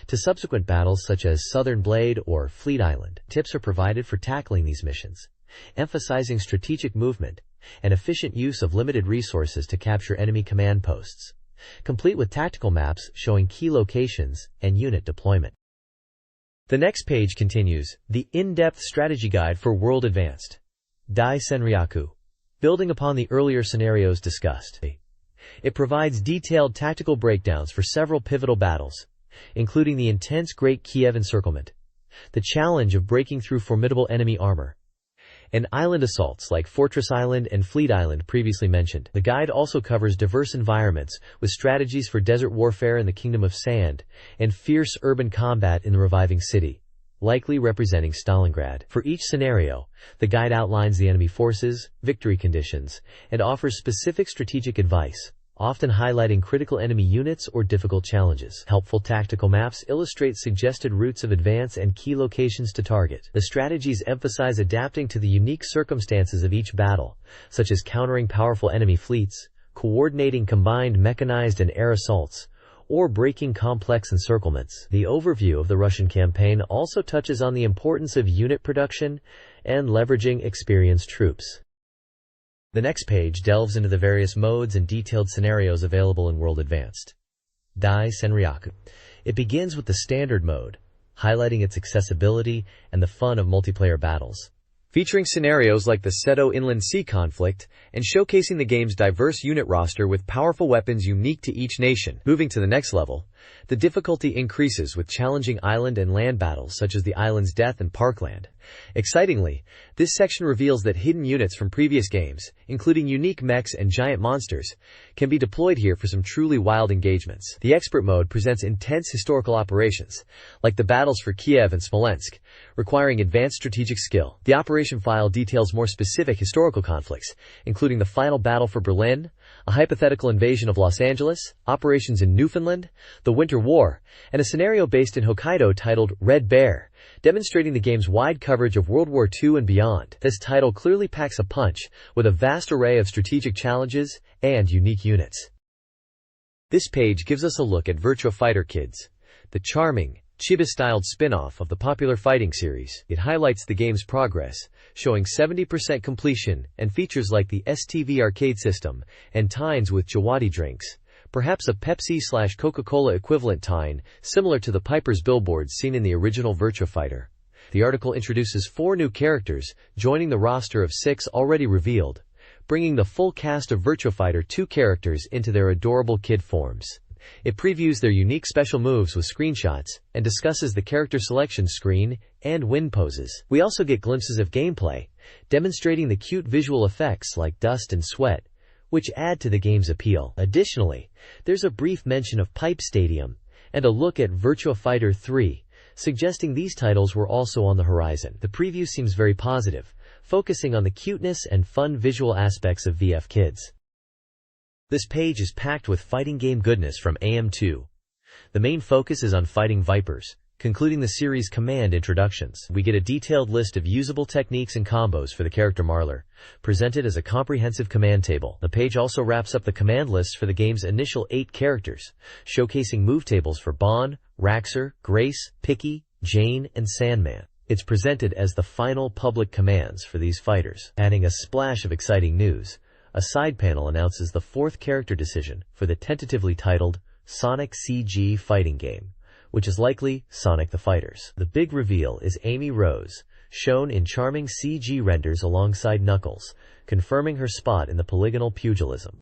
to subsequent battles such as Southern Blade or Fleet Island. Tips are provided for tackling these missions, emphasizing strategic movement and efficient use of limited resources to capture enemy command posts, complete with tactical maps showing key locations and unit deployment. The next page continues, the in-depth strategy guide for World Advanced, Dai Senryaku, building upon the earlier scenarios discussed. It provides detailed tactical breakdowns for several pivotal battles, including the intense Great Kiev Encirclement, the challenge of breaking through formidable enemy armor, and island assaults like Fortress Island and Fleet Island previously mentioned. The guide also covers diverse environments with strategies for desert warfare in the Kingdom of Sand and fierce urban combat in the reviving city, likely representing Stalingrad. For each scenario, the guide outlines the enemy forces, victory conditions, and offers specific strategic advice, often highlighting critical enemy units or difficult challenges. Helpful tactical maps illustrate suggested routes of advance and key locations to target. The strategies emphasize adapting to the unique circumstances of each battle, such as countering powerful enemy fleets, coordinating combined mechanized and air assaults, or breaking complex encirclements. The overview of the Russian campaign also touches on the importance of unit production and leveraging experienced troops. The next page delves into the various modes and detailed scenarios available in World Advanced, Dai Senryaku. It begins with the standard mode, highlighting its accessibility and the fun of multiplayer battles, featuring scenarios like the Seto Inland Sea conflict and showcasing the game's diverse unit roster with powerful weapons unique to each nation. Moving to the next level, the difficulty increases with challenging island and land battles such as the Island's Death and Parkland. Excitingly, this section reveals that hidden units from previous games, including unique mechs and giant monsters, can be deployed here for some truly wild engagements. The expert mode presents intense historical operations, like the battles for Kiev and Smolensk, requiring advanced strategic skill. The operation file details more specific historical conflicts, including the final battle for Berlin, a hypothetical invasion of Los Angeles, operations in Newfoundland, the Winter War, and a scenario based in Hokkaido titled Red Bear, demonstrating the game's wide coverage of World War II and beyond. This title clearly packs a punch, with a vast array of strategic challenges and unique units. This page gives us a look at Virtua Fighter Kids, the charming, chibi-styled spin-off of the popular fighting series. It highlights the game's progress, showing 70% completion and features like the STV arcade system and tines with Jawadi drinks, perhaps a Pepsi/Coca-Cola equivalent tine, similar to the Piper's billboards seen in the original Virtua Fighter. The article introduces 4 new characters, joining the roster of 6 already revealed, bringing the full cast of Virtua Fighter 2 characters into their adorable kid forms. It previews their unique special moves with screenshots and discusses the character selection screen and win poses. We also get glimpses of gameplay, demonstrating the cute visual effects like dust and sweat, which add to the game's appeal. Additionally, there's a brief mention of Pipe Stadium and a look at Virtua Fighter 3, suggesting these titles were also on the horizon. The preview seems very positive, focusing on the cuteness and fun visual aspects of VF Kids. This page is packed with fighting game goodness from AM2. The main focus is on fighting Vipers, concluding the series' command introductions. We get a detailed list of usable techniques and combos for the character Marler, presented as a comprehensive command table. The page also wraps up the command lists for the game's initial 8 characters, showcasing move tables for Bon, Raxer, Grace, Picky, Jane, and Sandman. It's presented as the final public commands for these fighters. Adding a splash of exciting news, a side panel announces the 4th character decision for the tentatively titled Sonic CG fighting game, which is likely Sonic the Fighters. The big reveal is Amy Rose, shown in charming CG renders alongside Knuckles, confirming her spot in the polygonal pugilism.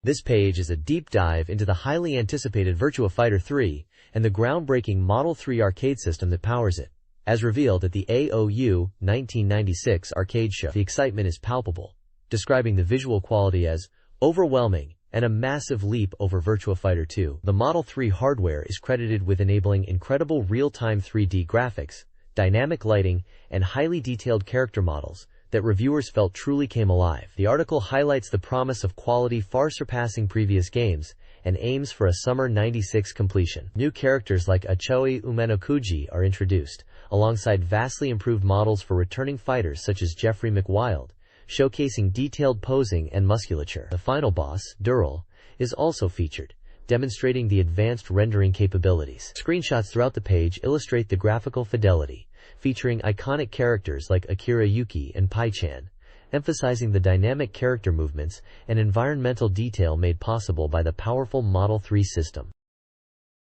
This page is a deep dive into the highly anticipated Virtua Fighter 3 and the groundbreaking Model 3 arcade system that powers it. As revealed at the AOU 1996 arcade show, the excitement is palpable, describing the visual quality as overwhelming and a massive leap over Virtua Fighter 2. The Model 3 hardware is credited with enabling incredible real-time 3D graphics, dynamic lighting, and highly detailed character models that reviewers felt truly came alive. The article highlights the promise of quality far surpassing previous games and aims for a summer '96 completion. New characters like Achoi Umenokuji are introduced, alongside vastly improved models for returning fighters such as Jeffrey McWild, showcasing detailed posing and musculature. The final boss, Dural, is also featured, demonstrating the advanced rendering capabilities. Screenshots throughout the page illustrate the graphical fidelity, featuring iconic characters like Akira Yuki and Pai-chan, emphasizing the dynamic character movements and environmental detail made possible by the powerful Model 3 system.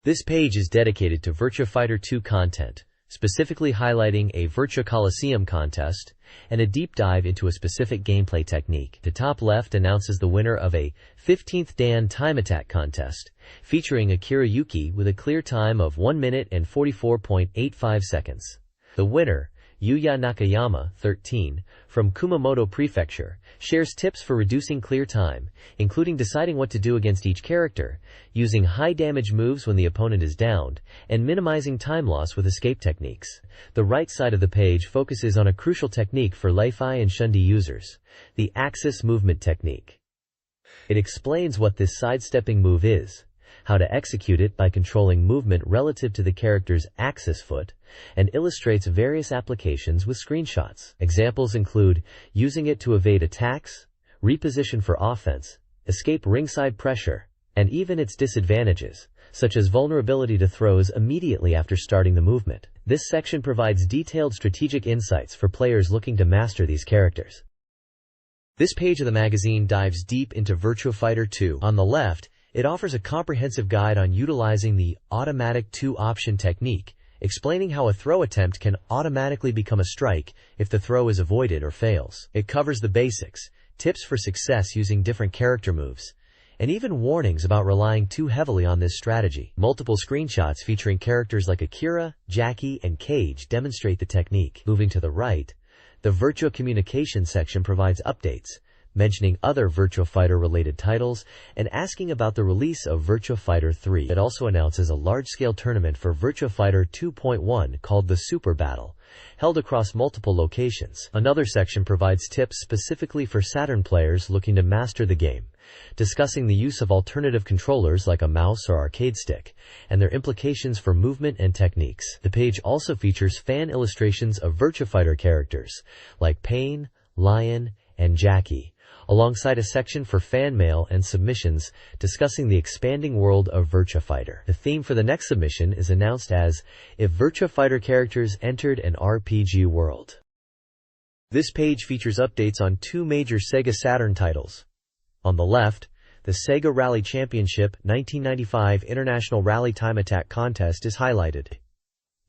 This page is dedicated to Virtua Fighter 2 content, specifically highlighting a Virtua Coliseum contest and a deep dive into a specific gameplay technique. The top left announces the winner of a 15th Dan Time Attack contest, featuring Akira Yuki with a clear time of 1 minute and 44.85 seconds. The winner, Yuya Nakayama, 13, from Kumamoto Prefecture, shares tips for reducing clear time, including deciding what to do against each character, using high-damage moves when the opponent is downed, and minimizing time loss with escape techniques. The right side of the page focuses on a crucial technique for Li-Fi and Shundi users, the axis movement technique. It explains what this sidestepping move is, how to execute it by controlling movement relative to the character's axis foot, and illustrates various applications with screenshots. Examples include using it to evade attacks, reposition for offense, escape ringside pressure, and even its disadvantages, such as vulnerability to throws immediately after starting the movement. This section provides detailed strategic insights for players looking to master these characters. This page of the magazine dives deep into Virtua Fighter 2. On the left, it offers a comprehensive guide on utilizing the automatic 2-option technique, explaining how a throw attempt can automatically become a strike if the throw is avoided or fails. It covers the basics, tips for success using different character moves, and even warnings about relying too heavily on this strategy. Multiple screenshots featuring characters like Akira, Jackie, and Cage demonstrate the technique. Moving to the right, the Virtua Communications section provides updates, mentioning other Virtua Fighter-related titles and asking about the release of Virtua Fighter 3. It also announces a large-scale tournament for Virtua Fighter 2.1 called the Super Battle, held across multiple locations. Another section provides tips specifically for Saturn players looking to master the game, discussing the use of alternative controllers like a mouse or arcade stick, and their implications for movement and techniques. The page also features fan illustrations of Virtua Fighter characters like Pain, Lion, and Jackie, alongside a section for fan mail and submissions discussing the expanding world of Virtua Fighter. The theme for the next submission is announced as If Virtua Fighter Characters Entered an RPG World. This page features updates on 2 major Sega Saturn titles. On the left, the Sega Rally Championship 1995 International Rally Time Attack Contest is highlighted.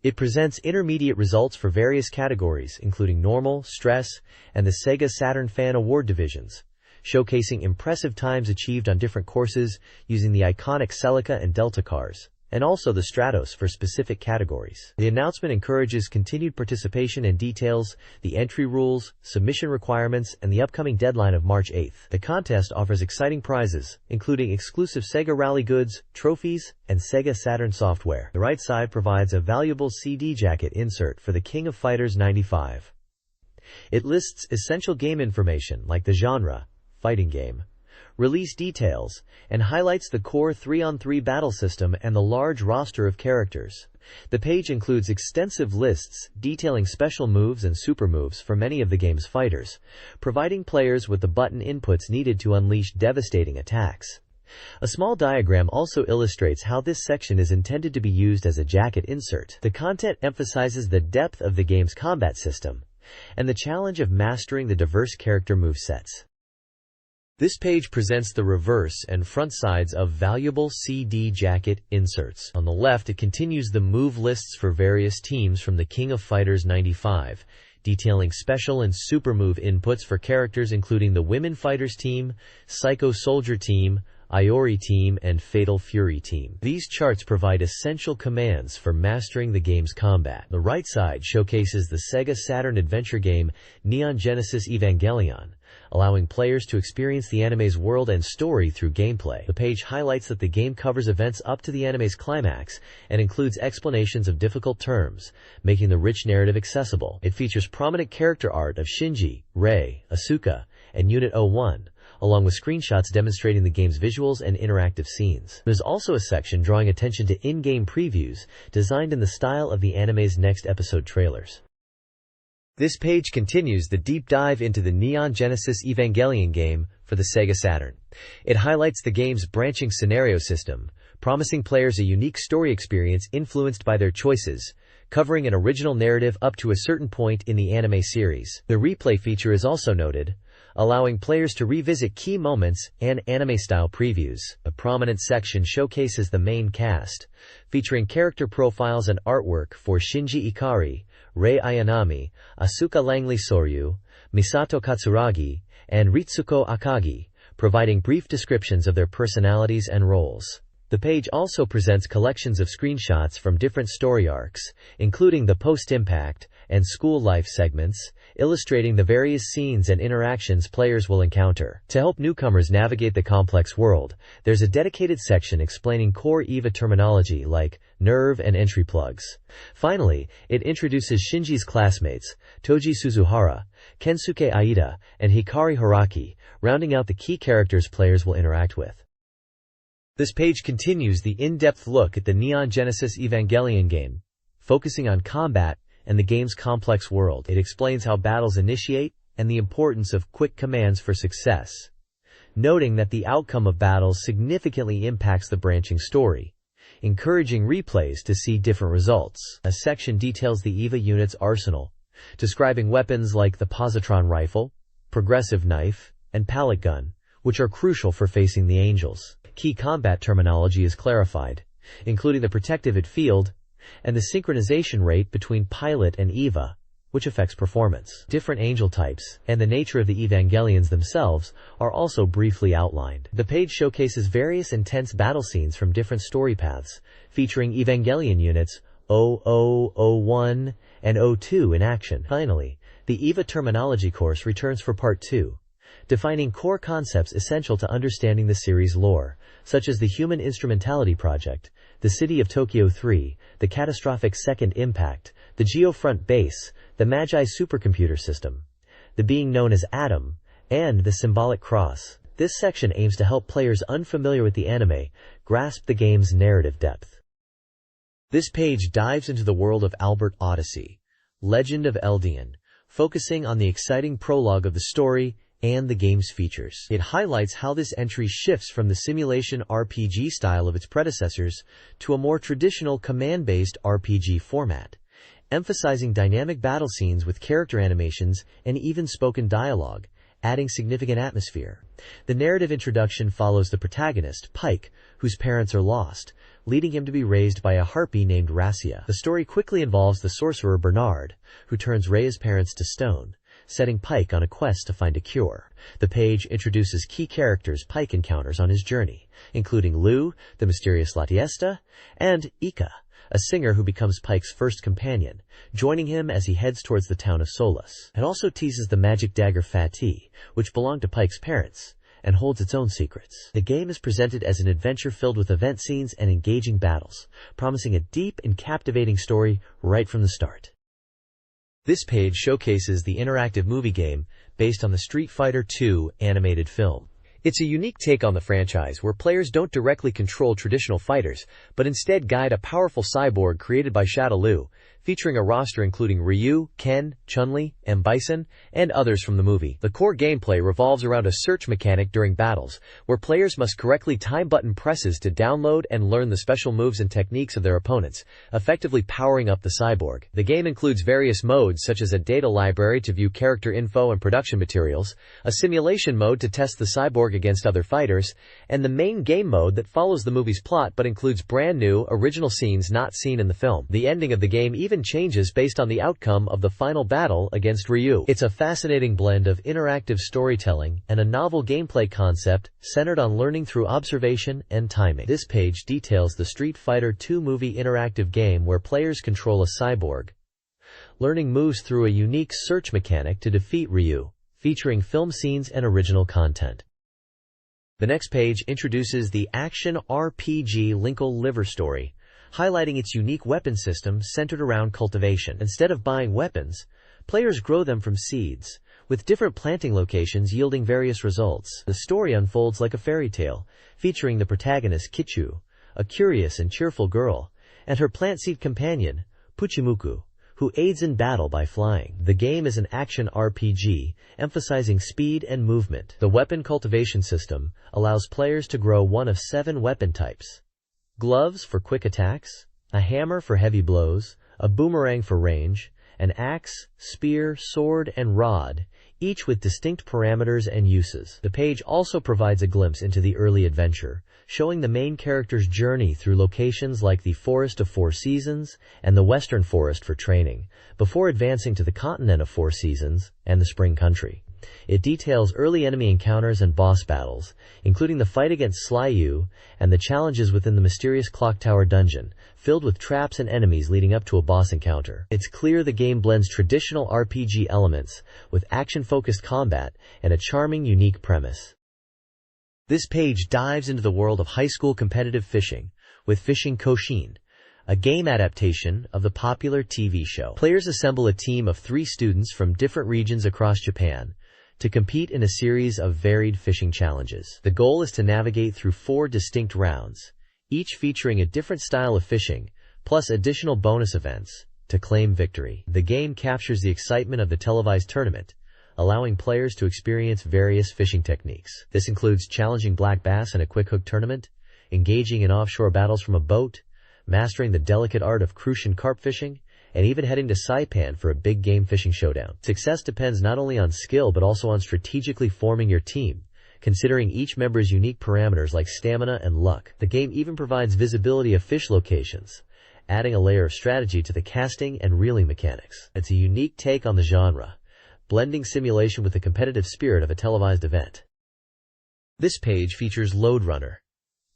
It presents intermediate results for various categories, including normal, stress, and the Sega Saturn Fan Award divisions, showcasing impressive times achieved on different courses using the iconic Celica and Delta cars. and also the Stratos for specific categories. The announcement encourages continued participation and details the entry rules, submission requirements, and the upcoming deadline of March 8th. The contest offers exciting prizes, including exclusive Sega Rally goods, trophies, and Sega Saturn software. The right side provides a valuable CD jacket insert for the King of Fighters 95. It lists essential game information like the genre, fighting game, release details, and highlights the core 3-on-3 battle system and the large roster of characters. The page includes extensive lists detailing special moves and super moves for many of the game's fighters, providing players with the button inputs needed to unleash devastating attacks. A small diagram also illustrates how this section is intended to be used as a jacket insert. The content emphasizes the depth of the game's combat system and the challenge of mastering the diverse character movesets. This page presents the reverse and front sides of valuable CD jacket inserts. On the left, it continues the move lists for various teams from the King of Fighters 95, detailing special and super move inputs for characters including the Women Fighters team, Psycho Soldier team, Iori team, and Fatal Fury team. These charts provide essential commands for mastering the game's combat. The right side showcases the Sega Saturn adventure game Neon Genesis Evangelion, allowing players to experience the anime's world and story through gameplay. The page highlights that the game covers events up to the anime's climax and includes explanations of difficult terms, making the rich narrative accessible. It features prominent character art of Shinji, Rei, Asuka, and Unit 01, along with screenshots demonstrating the game's visuals and interactive scenes. There's also a section drawing attention to in-game previews designed in the style of the anime's next episode trailers. This page continues the deep dive into the Neon Genesis Evangelion game for the Sega Saturn. It highlights the game's branching scenario system, promising players a unique story experience influenced by their choices, covering an original narrative up to a certain point in the anime series. The replay feature is also noted, allowing players to revisit key moments and anime-style previews. A prominent section showcases the main cast, featuring character profiles and artwork for Shinji Ikari, Rei Ayanami, Asuka Langley Soryu, Misato Katsuragi, and Ritsuko Akagi, providing brief descriptions of their personalities and roles. The page also presents collections of screenshots from different story arcs, including the post-impact and school life segments, illustrating the various scenes and interactions players will encounter. To help newcomers navigate the complex world, there's a dedicated section explaining core EVA terminology like nerve and entry plugs. Finally, it introduces Shinji's classmates, Toji Suzuhara, Kensuke Aida, and Hikari Haraki, rounding out the key characters players will interact with. This page continues the in-depth look at the Neon Genesis Evangelion game, focusing on combat and the game's complex world. It explains how battles initiate and the importance of quick commands for success, noting that the outcome of battles significantly impacts the branching story, encouraging replays to see different results. A section details the EVA unit's arsenal, describing weapons like the positron rifle, progressive knife, and pallet gun, which are crucial for facing the angels. Key combat terminology is clarified, including the protective field and the synchronization rate between pilot and EVA, which affects performance. Different angel types and the nature of the Evangelions themselves are also briefly outlined. The page showcases various intense battle scenes from different story paths, featuring Evangelion units 0001 and 02 in action. Finally, the EVA terminology course returns for Part 2, defining core concepts essential to understanding the series' lore, such as the Human Instrumentality Project, the City of Tokyo 3, the catastrophic Second Impact, the Geofront Base, the Magi supercomputer system, the being known as Atom, and the Symbolic Cross. This section aims to help players unfamiliar with the anime grasp the game's narrative depth. This page dives into the world of Albert Odyssey, Legend of Eldian, focusing on the exciting prologue of the story and the game's features. It highlights how this entry shifts from the simulation RPG style of its predecessors to a more traditional command-based RPG format, emphasizing dynamic battle scenes with character animations and even spoken dialogue, adding significant atmosphere. The narrative introduction follows the protagonist, Pike, whose parents are lost, leading him to be raised by a harpy named Rassia. The story quickly involves the sorcerer Bernard, who turns Rhea's parents to stone, setting Pike on a quest to find a cure. The page introduces key characters Pike encounters on his journey, including Lou, the mysterious Latiesta, and Ika, a singer who becomes Pike's first companion, joining him as he heads towards the town of Solus. It also teases the magic dagger Fatih, which belonged to Pike's parents, and holds its own secrets. The game is presented as an adventure filled with event scenes and engaging battles, promising a deep and captivating story right from the start. This page showcases the interactive movie game based on the Street Fighter II animated film. It's a unique take on the franchise where players don't directly control traditional fighters, but instead guide a powerful cyborg created by Shadow Lu, featuring a roster including Ryu, Ken, Chun-Li, M. Bison, and others from the movie. The core gameplay revolves around a search mechanic during battles, where players must correctly time button presses to download and learn the special moves and techniques of their opponents, effectively powering up the cyborg. The game includes various modes such as a data library to view character info and production materials, a simulation mode to test the cyborg against other fighters, and the main game mode that follows the movie's plot but includes brand new, original scenes not seen in the film. The ending of the game even changes based on the outcome of the final battle against Ryu. It's a fascinating blend of interactive storytelling and a novel gameplay concept centered on learning through observation and timing. This page details the Street Fighter II movie interactive game where players control a cyborg, learning moves through a unique search mechanic to defeat Ryu, featuring film scenes and original content. The next page introduces the action RPG Linkle Liver story, highlighting its unique weapon system centered around cultivation. Instead of buying weapons, players grow them from seeds, with different planting locations yielding various results. The story unfolds like a fairy tale, featuring the protagonist Kichu, a curious and cheerful girl, and her plant seed companion, Puchimuku, who aids in battle by flying. The game is an action RPG, emphasizing speed and movement. The weapon cultivation system allows players to grow one of 7 weapon types: gloves for quick attacks, a hammer for heavy blows, a boomerang for range, an axe, spear, sword, and rod, each with distinct parameters and uses. The page also provides a glimpse into the early adventure, showing the main character's journey through locations like the Forest of Four Seasons and the Western Forest for training, before advancing to the Continent of Four Seasons and the Spring Country. It details early enemy encounters and boss battles, including the fight against Sly Yu and the challenges within the mysterious Clock Tower dungeon, filled with traps and enemies leading up to a boss encounter. It's clear the game blends traditional RPG elements with action-focused combat and a charming, unique premise. This page dives into the world of high school competitive fishing, with Fishing Koshin, a game adaptation of the popular TV show. Players assemble a team of 3 students from different regions across Japan to compete in a series of varied fishing challenges. The goal is to navigate through 4 distinct rounds, each featuring a different style of fishing, plus additional bonus events, to claim victory. The game captures the excitement of the televised tournament, allowing players to experience various fishing techniques. This includes challenging black bass in a quick hook tournament, engaging in offshore battles from a boat, mastering the delicate art of crucian carp fishing, and even heading to Saipan for a big game fishing showdown. Success depends not only on skill but also on strategically forming your team, considering each member's unique parameters like stamina and luck. The game even provides visibility of fish locations, adding a layer of strategy to the casting and reeling mechanics. It's a unique take on the genre, blending simulation with the competitive spirit of a televised event. This page features Lode Runner: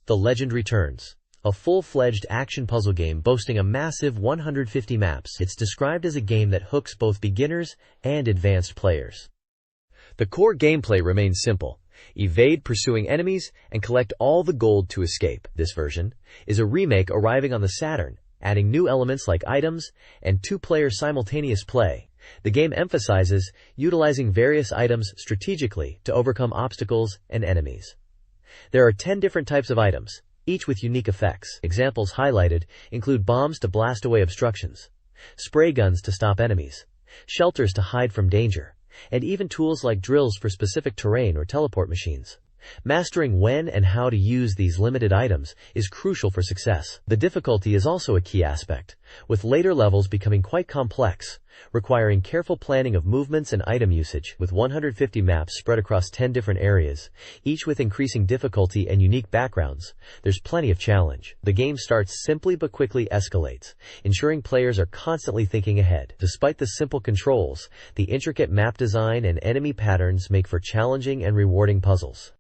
The Legend Returns, a full-fledged action puzzle game boasting a massive 150 maps. It's described as a game that hooks both beginners and advanced players. The core gameplay remains simple: evade pursuing enemies and collect all the gold to escape. This version is a remake arriving on the Saturn, adding new elements like items and 2-player simultaneous play. The game emphasizes utilizing various items strategically to overcome obstacles and enemies. There are 10 different types of items, each with unique effects. Examples highlighted include bombs to blast away obstructions, spray guns to stop enemies, shelters to hide from danger, and even tools like drills for specific terrain or teleport machines. Mastering when and how to use these limited items is crucial for success. The difficulty is also a key aspect, with later levels becoming quite complex, requiring careful planning of movements and item usage, with 150 maps spread across 10 different areas, each with increasing difficulty and unique backgrounds. There's plenty of challenge. The game starts simply but quickly escalates, ensuring players are constantly thinking ahead. Despite the simple controls, the intricate map design and enemy patterns make for challenging and rewarding puzzles.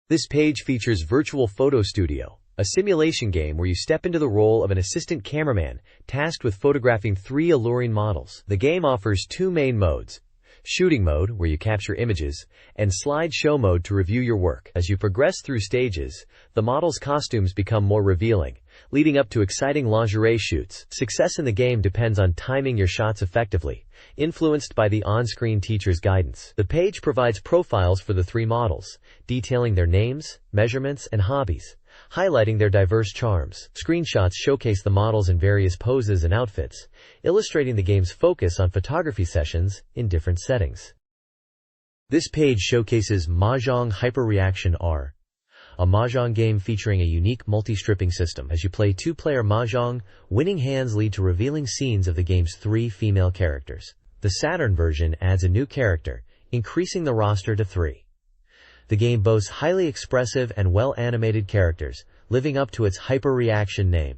This page features Virtual Photo Studio, a simulation game where you step into the role of an assistant cameraman tasked with photographing 3 alluring models. The game offers 2 main modes: shooting mode, where you capture images, and slideshow mode to review your work. As you progress through stages, the models' costumes become more revealing, leading up to exciting lingerie shoots. Success in the game depends on timing your shots effectively, influenced by the on-screen teacher's guidance. The page provides profiles for the 3 models, detailing their names, measurements, and hobbies, highlighting their diverse charms. Screenshots showcase the models in various poses and outfits, illustrating the game's focus on photography sessions in different settings. This page showcases Mahjong Hyperreaction R, a Mahjong game featuring a unique multi-stripping system. As you play 2-player Mahjong, winning hands lead to revealing scenes of the game's 3 female characters. The Saturn version adds a new character, increasing the roster to 3. The game boasts highly expressive and well-animated characters, living up to its hyper-reaction name.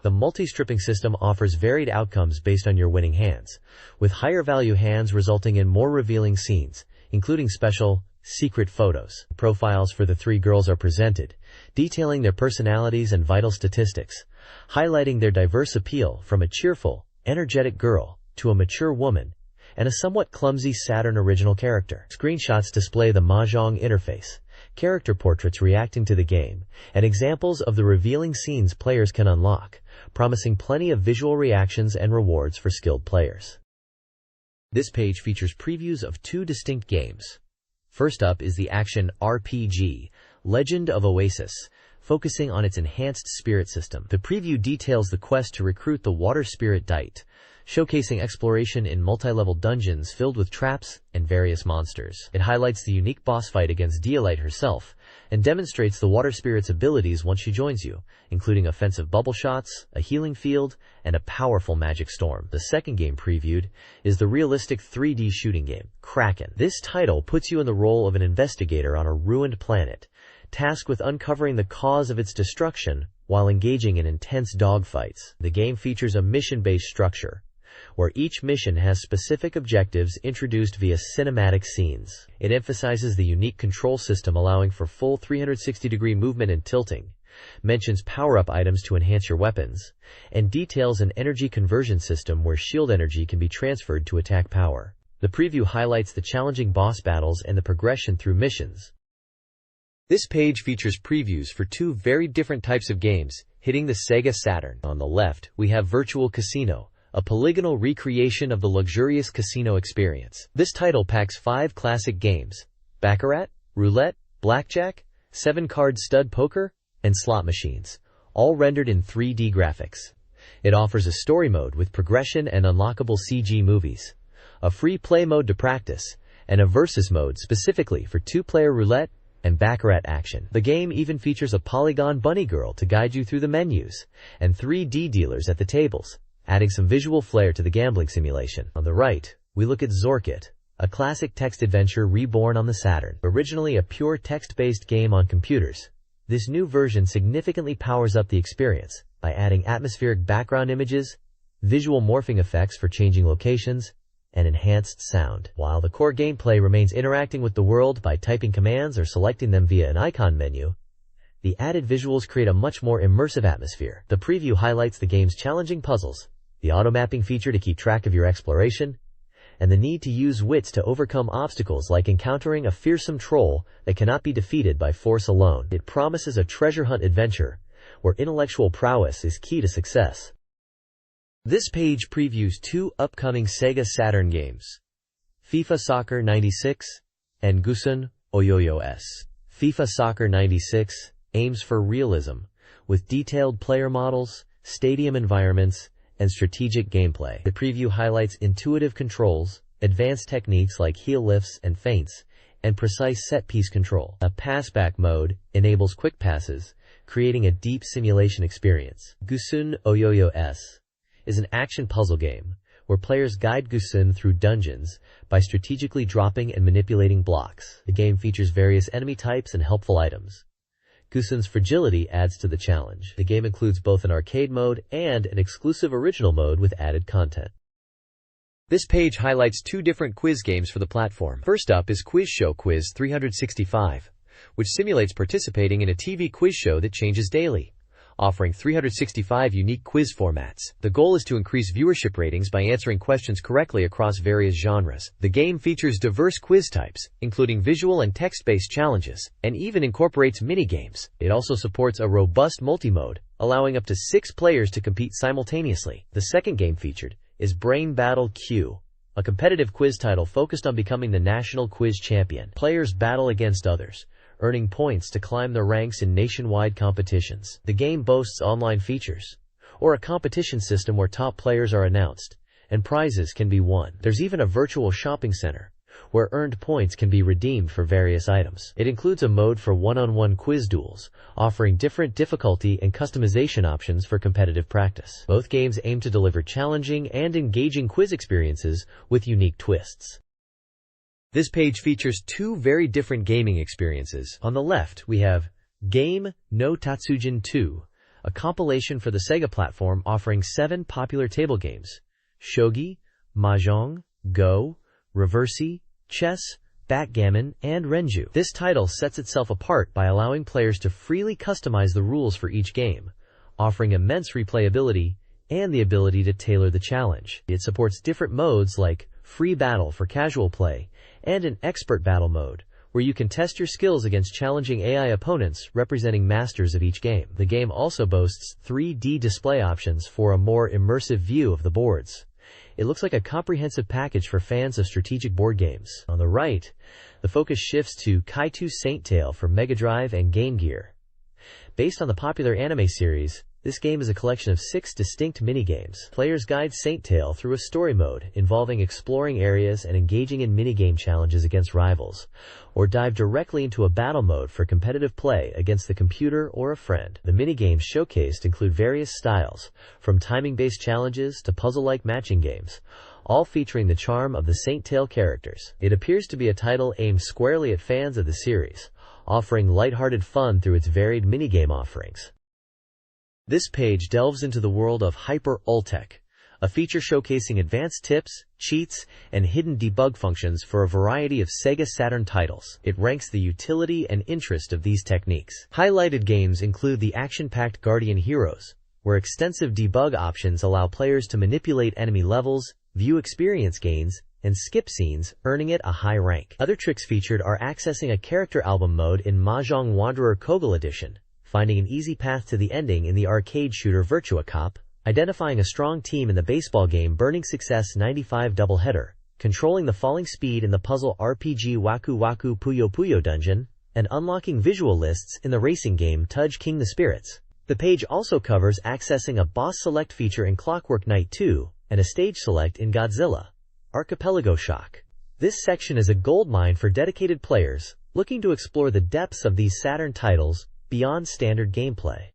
The multi-stripping system offers varied outcomes based on your winning hands, with higher-value hands resulting in more revealing scenes, including special, secret photos. Profiles for the 3 girls are presented, detailing their personalities and vital statistics, highlighting their diverse appeal, from a cheerful, energetic girl to a mature woman and a somewhat clumsy Saturn original character. Screenshots display the Mahjong interface, character portraits reacting to the game, and examples of the revealing scenes players can unlock, promising plenty of visual reactions and rewards for skilled players. This page features previews of 2 distinct games. First up is the action RPG, Legend of Oasis, focusing on its enhanced spirit system. The preview details the quest to recruit the water spirit Dite, showcasing exploration in multi-level dungeons filled with traps and various monsters. It highlights the unique boss fight against Dialite herself, and demonstrates the water spirit's abilities once she joins you, including offensive bubble shots, a healing field, and a powerful magic storm. The second game previewed is the realistic 3D shooting game, Kraken. This title puts you in the role of an investigator on a ruined planet, tasked with uncovering the cause of its destruction while engaging in intense dogfights. The game features a mission-based structure, where each mission has specific objectives introduced via cinematic scenes. It emphasizes the unique control system, allowing for full 360-degree movement and tilting, mentions power-up items to enhance your weapons, and details an energy conversion system where shield energy can be transferred to attack power. The preview highlights the challenging boss battles and the progression through missions. This page features previews for 2 very different types of games hitting the Sega Saturn. On the left, we have Virtual Casino, a polygonal recreation of the luxurious casino experience. This title packs 5 classic games: Baccarat, Roulette, Blackjack, 7-card stud poker, and slot machines, all rendered in 3D graphics. It offers a story mode with progression and unlockable CG movies, a free play mode to practice, and a versus mode specifically for 2-player roulette and Baccarat action. The game even features a polygon bunny girl to guide you through the menus, and 3D dealers at the tables, adding some visual flair to the gambling simulation. On the right, we look at Zorkit, a classic text adventure reborn on the Saturn. Originally a pure text-based game on computers, this new version significantly powers up the experience by adding atmospheric background images, visual morphing effects for changing locations, and enhanced sound. While the core gameplay remains interacting with the world by typing commands or selecting them via an icon menu, the added visuals create a much more immersive atmosphere. The preview highlights the game's challenging puzzles, the auto-mapping feature to keep track of your exploration, and the need to use wits to overcome obstacles like encountering a fearsome troll that cannot be defeated by force alone. It promises a treasure hunt adventure, where intellectual prowess is key to success. This page previews 2 upcoming Sega Saturn games, FIFA Soccer 96 and Gusun Oyoyo S. FIFA Soccer 96 aims for realism, with detailed player models, stadium environments, and strategic gameplay. The preview highlights intuitive controls, advanced techniques like heel lifts and feints, and precise set-piece control. A passback mode enables quick passes, creating a deep simulation experience. Gusun Oyoyo S is an action puzzle game, where players guide Gusun through dungeons by strategically dropping and manipulating blocks. The game features various enemy types and helpful items. Gusun's fragility adds to the challenge. The game includes both an arcade mode and an exclusive original mode with added content. This page highlights two different quiz games for the platform. First up is Quiz Show Quiz 365, which simulates participating in a TV quiz show that changes daily, offering 365 unique quiz formats. The goal is to increase viewership ratings by answering questions correctly across various genres. The game features diverse quiz types, including visual and text-based challenges, and even incorporates mini-games. It also supports a robust multi-mode, allowing up to 6 players to compete simultaneously. The second game featured is Brain Battle Q, a competitive quiz title focused on becoming the national quiz champion. Players battle against others, earning points to climb the ranks in nationwide competitions. The game boasts online features, or a competition system where top players are announced, and prizes can be won. There's even a virtual shopping center, where earned points can be redeemed for various items. It includes a mode for one-on-one quiz duels, offering different difficulty and customization options for competitive practice. Both games aim to deliver challenging and engaging quiz experiences with unique twists. This page features two very different gaming experiences. On the left, we have Game no Tatsujin 2, a compilation for the Sega platform offering 7 popular table games: shogi, mahjong, go, reversi, chess, backgammon, and renju. This title sets itself apart by allowing players to freely customize the rules for each game, offering immense replayability and the ability to tailor the challenge. It supports different modes like free battle for casual play and an expert battle mode, where you can test your skills against challenging AI opponents representing masters of each game. The game also boasts 3D display options for a more immersive view of the boards. It looks like a comprehensive package for fans of strategic board games. On the right, the focus shifts to Kaitu Saint Tail for Mega Drive and Game Gear. Based on the popular anime series, this game is a collection of 6 distinct minigames. Players guide Saint Tail through a story mode involving exploring areas and engaging in minigame challenges against rivals, or dive directly into a battle mode for competitive play against the computer or a friend. The minigames showcased include various styles, from timing-based challenges to puzzle-like matching games, all featuring the charm of the Saint Tail characters. It appears to be a title aimed squarely at fans of the series, offering lighthearted fun through its varied minigame offerings. This page delves into the world of Hyper Ultec, a feature showcasing advanced tips, cheats, and hidden debug functions for a variety of Sega Saturn titles. It ranks the utility and interest of these techniques. Highlighted games include the action-packed Guardian Heroes, where extensive debug options allow players to manipulate enemy levels, view experience gains, and skip scenes, earning it a high rank. Other tricks featured are accessing a character album mode in Mahjong Wanderer Kogel Edition, finding an easy path to the ending in the arcade shooter Virtua Cop, identifying a strong team in the baseball game Burning Success 95 Doubleheader, controlling the falling speed in the puzzle RPG Waku Waku Puyo Puyo Dungeon, and unlocking visual lists in the racing game Tudge King the Spirits. The page also covers accessing a boss select feature in Clockwork Knight 2 and a stage select in Godzilla Archipelago Shock. This section is a goldmine for dedicated players looking to explore the depths of these Saturn titles beyond standard gameplay.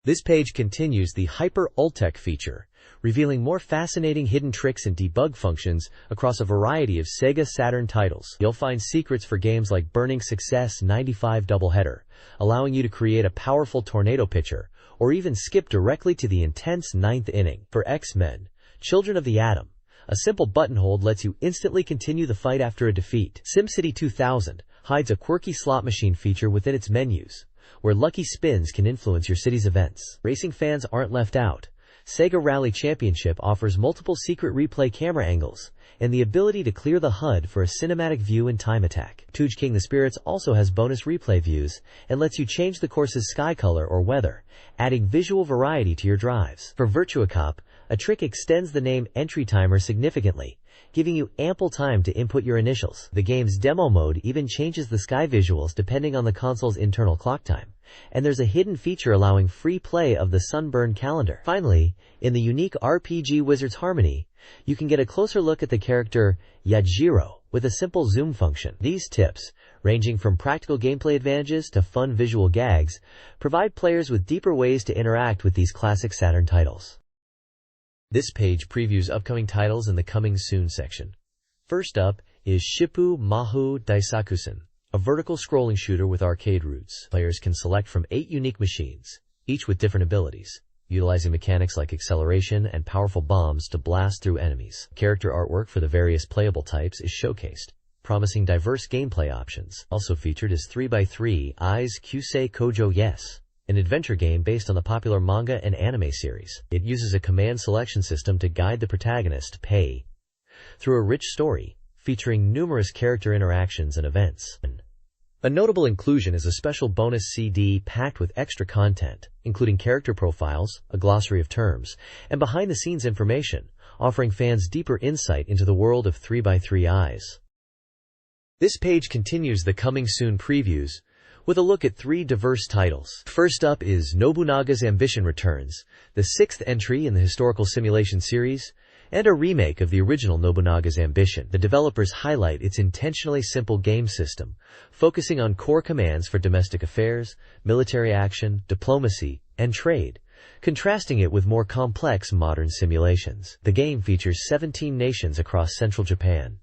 This page continues the Hyper Ultec feature, revealing more fascinating hidden tricks and debug functions across a variety of Sega Saturn titles. You'll find secrets for games like Burning Success 95 Doubleheader, allowing you to create a powerful tornado pitcher, or even skip directly to the intense 9th inning. For X-Men, Children of the Atom, a simple button hold lets you instantly continue the fight after a defeat. SimCity 2000 hides a quirky slot machine feature within its menus, where lucky spins can influence your city's events. Racing fans aren't left out. Sega Rally Championship offers multiple secret replay camera angles and the ability to clear the HUD for a cinematic view in Time Attack. Tudge King the Spirits also has bonus replay views and lets you change the course's sky color or weather, adding visual variety to your drives. For Virtua Cop, a trick extends the name entry timer significantly, giving you ample time to input your initials. The game's demo mode even changes the sky visuals depending on the console's internal clock time, and there's a hidden feature allowing free play of the Sunburn calendar. Finally, in the unique RPG Wizard's Harmony, you can get a closer look at the character Yajiro with a simple zoom function. These tips, ranging from practical gameplay advantages to fun visual gags, provide players with deeper ways to interact with these classic Saturn titles. This page previews upcoming titles in the Coming Soon section. First up is Shippu Mahu Daisakusen, a vertical scrolling shooter with arcade roots. Players can select from 8 unique machines, each with different abilities, utilizing mechanics like acceleration and powerful bombs to blast through enemies. Character artwork for the various playable types is showcased, promising diverse gameplay options. Also featured is 3x3 Eyes Kyusei Kojo Yes, an adventure game based on the popular manga and anime series. It uses a command selection system to guide the protagonist, Pei, through a rich story, featuring numerous character interactions and events. A notable inclusion is a special bonus CD packed with extra content, including character profiles, a glossary of terms, and behind-the-scenes information, offering fans deeper insight into the world of 3x3 Eyes. This page continues the Coming Soon previews, with a look at 3 diverse titles. First up is Nobunaga's Ambition Returns, the 6th entry in the historical simulation series, and a remake of the original Nobunaga's Ambition. The developers highlight its intentionally simple game system, focusing on core commands for domestic affairs, military action, diplomacy, and trade, contrasting it with more complex modern simulations. The game features 17 nations across central Japan.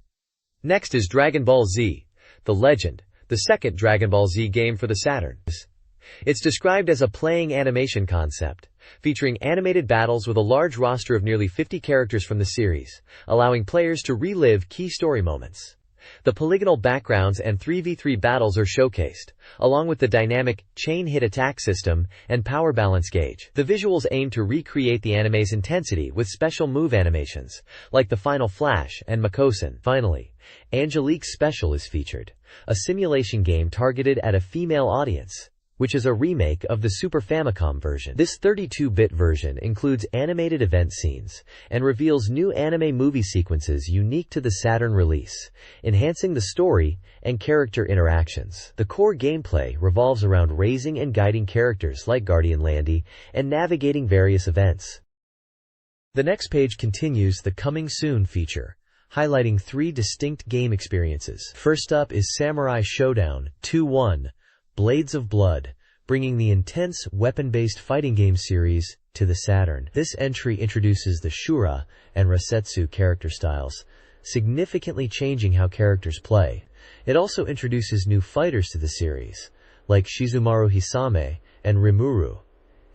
Next is Dragon Ball Z, The Legend, the second Dragon Ball Z game for the Saturn. It's described as a playing animation concept, featuring animated battles with a large roster of nearly 50 characters from the series, allowing players to relive key story moments. The polygonal backgrounds and 3v3 battles are showcased, along with the dynamic chain hit attack system and power balance gauge. The visuals aim to recreate the anime's intensity with special move animations, like the Final Flash and Makosen. Finally, Angelique Special is featured, a simulation game targeted at a female audience, which is a remake of the Super Famicom version. This 32-bit version includes animated event scenes and reveals new anime movie sequences unique to the Saturn release, enhancing the story and character interactions. The core gameplay revolves around raising and guiding characters like Guardian Landy and navigating various events. The next page continues the Coming Soon feature, highlighting 3 distinct game experiences. First up is Samurai Showdown 2-1. Blades of Blood, bringing the intense weapon-based fighting game series to the Saturn. This entry introduces the Shura and Rasetsu character styles, significantly changing how characters play. It also introduces new fighters to the series, like Shizumaru Hisame and Rimuru,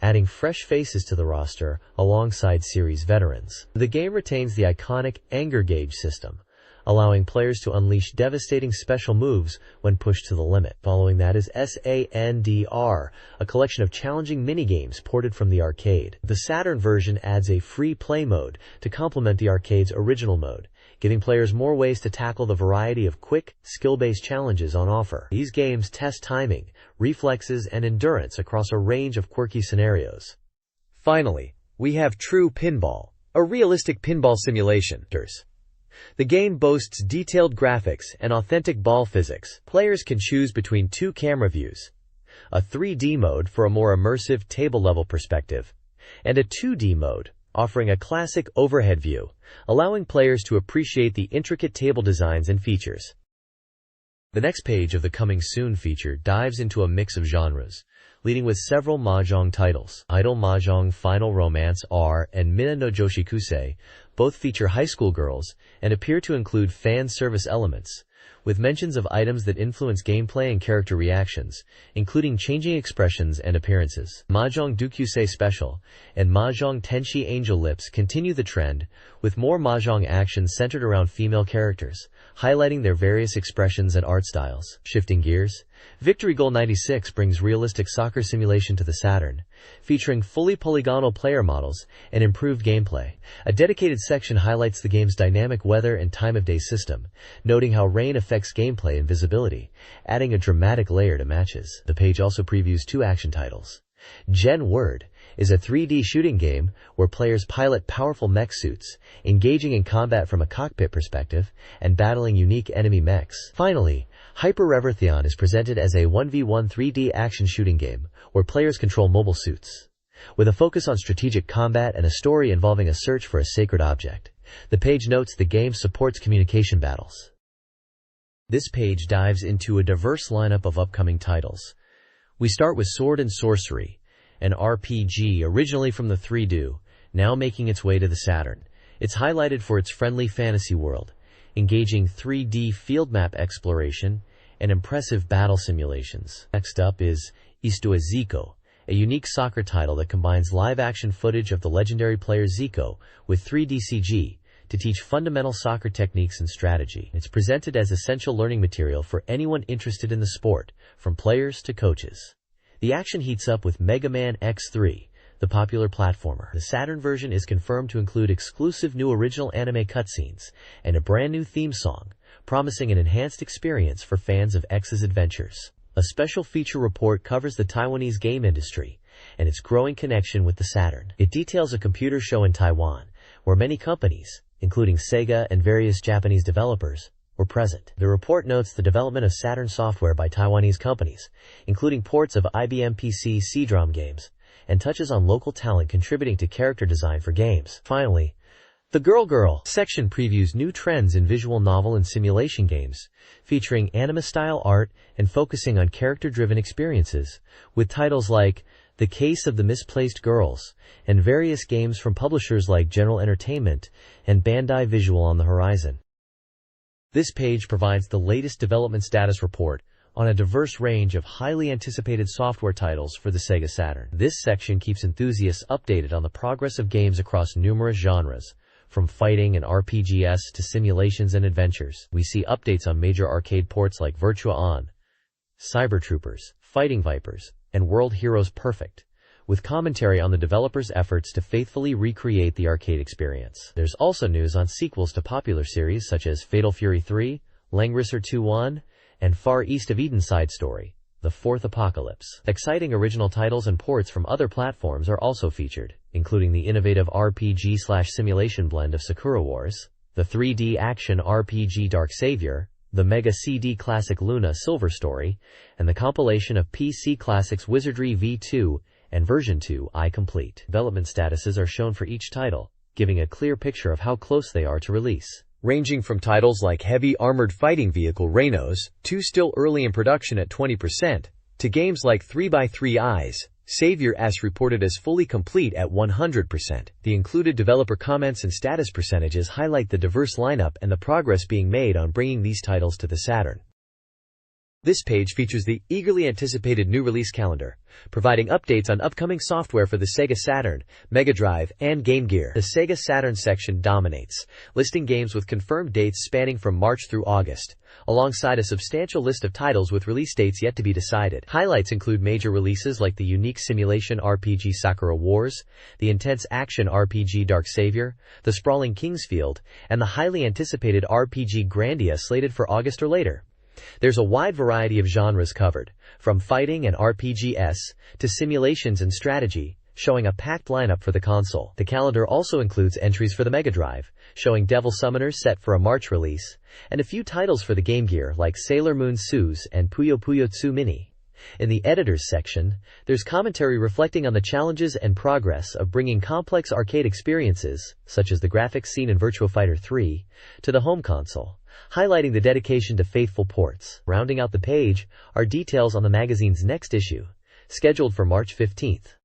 adding fresh faces to the roster alongside series veterans. The game retains the iconic anger gauge system, allowing players to unleash devastating special moves when pushed to the limit. Following that is Sandr, a collection of challenging minigames ported from the arcade. The Saturn version adds a free play mode to complement the arcade's original mode, giving players more ways to tackle the variety of quick, skill-based challenges on offer. These games test timing, reflexes, and endurance across a range of quirky scenarios. Finally, we have True Pinball, a realistic pinball simulation. The game boasts detailed graphics and authentic ball physics. Players can choose between 2 camera views, a 3D mode for a more immersive table-level perspective, and a 2D mode, offering a classic overhead view, allowing players to appreciate the intricate table designs and features. The next page of the Coming Soon feature dives into a mix of genres, leading with several mahjong titles. Idol Mahjong Final Romance R and Mina no Joshikusei both feature high school girls and appear to include fan service elements, with mentions of items that influence gameplay and character reactions, including changing expressions and appearances. Mahjong Dukyusei Special and Mahjong Tenshi Angel Lips continue the trend, with more mahjong actions centered around female characters, highlighting their various expressions and art styles. Shifting gears, Victory Goal 96 brings realistic soccer simulation to the Saturn, featuring fully polygonal player models and improved gameplay. A dedicated section highlights the game's dynamic weather and time-of-day system, noting how rain affects gameplay and visibility, adding a dramatic layer to matches. The page also previews 2 action titles. Gen Word is a 3D shooting game where players pilot powerful mech suits, engaging in combat from a cockpit perspective and battling unique enemy mechs. Finally, Hyper Reverthion is presented as a 1v1 3D action shooting game where players control mobile suits, with a focus on strategic combat and a story involving a search for a sacred object. The page notes the game supports communication battles. This page dives into a diverse lineup of upcoming titles. We start with Sword and Sorcery, an RPG originally from the 3DO, now making its way to the Saturn. It's highlighted for its friendly fantasy world, engaging 3D field map exploration, and impressive battle simulations. Next up is Isto é Zico, a unique soccer title that combines live-action footage of the legendary player Zico with 3D CG to teach fundamental soccer techniques and strategy. It's presented as essential learning material for anyone interested in the sport, from players to coaches. The action heats up with Mega Man X3, the popular platformer. The Saturn version is confirmed to include exclusive new original anime cutscenes and a brand new theme song, promising an enhanced experience for fans of X's adventures. A special feature report covers the Taiwanese game industry and its growing connection with the Saturn. It details a computer show in Taiwan, where many companies, including Sega and various Japanese developers, were present. The report notes the development of Saturn software by Taiwanese companies, including ports of IBM PC CD-ROM games, and touches on local talent contributing to character design for games. Finally, the Girl section previews new trends in visual novel and simulation games, featuring anime-style art and focusing on character-driven experiences, with titles like The Case of the Misplaced Girls and various games from publishers like General Entertainment and Bandai Visual on the horizon. This page provides the latest development status report on a diverse range of highly anticipated software titles for the Sega Saturn. This section keeps enthusiasts updated on the progress of games across numerous genres, from fighting and RPGs to simulations and adventures. We see updates on major arcade ports like Virtua On, Cyber Troopers, Fighting Vipers, and World Heroes Perfect, with commentary on the developers' efforts to faithfully recreate the arcade experience. There's also news on sequels to popular series such as Fatal Fury 3, Langrisser 2-1, and Far East of Eden Side Story, The Fourth Apocalypse. Exciting original titles and ports from other platforms are also featured, including the innovative RPG/simulation blend of Sakura Wars, the 3D action RPG Dark Savior, the Mega CD Classic Luna Silver Story, and the compilation of PC Classics Wizardry V2 and Version 2 iComplete. Development statuses are shown for each title, giving a clear picture of how close they are to release. Ranging from titles like heavy armored fighting vehicle Reynos, 2 still early in production at 20%, to games like 3x3 Eyes, Savior S reported as fully complete at 100%. The included developer comments and status percentages highlight the diverse lineup and the progress being made on bringing these titles to the Saturn. This page features the eagerly anticipated new release calendar, providing updates on upcoming software for the Sega Saturn, Mega Drive, and Game Gear. The Sega Saturn section dominates, listing games with confirmed dates spanning from March through August, alongside a substantial list of titles with release dates yet to be decided. Highlights include major releases like the unique simulation RPG Sakura Wars, the intense action RPG Dark Savior, the sprawling Kingsfield, and the highly anticipated RPG Grandia slated for August or later. There's a wide variety of genres covered, from fighting and RPGs to simulations and strategy, showing a packed lineup for the console. The calendar also includes entries for the Mega Drive, showing Devil Summoners set for a March release, and a few titles for the Game Gear like Sailor Moon Suze and Puyo Puyo 2 Mini. In the Editors section, there's commentary reflecting on the challenges and progress of bringing complex arcade experiences, such as the graphics seen in Virtua Fighter 3, to the home console, highlighting the dedication to faithful ports. Rounding out the page are details on the magazine's next issue, scheduled for March 15th.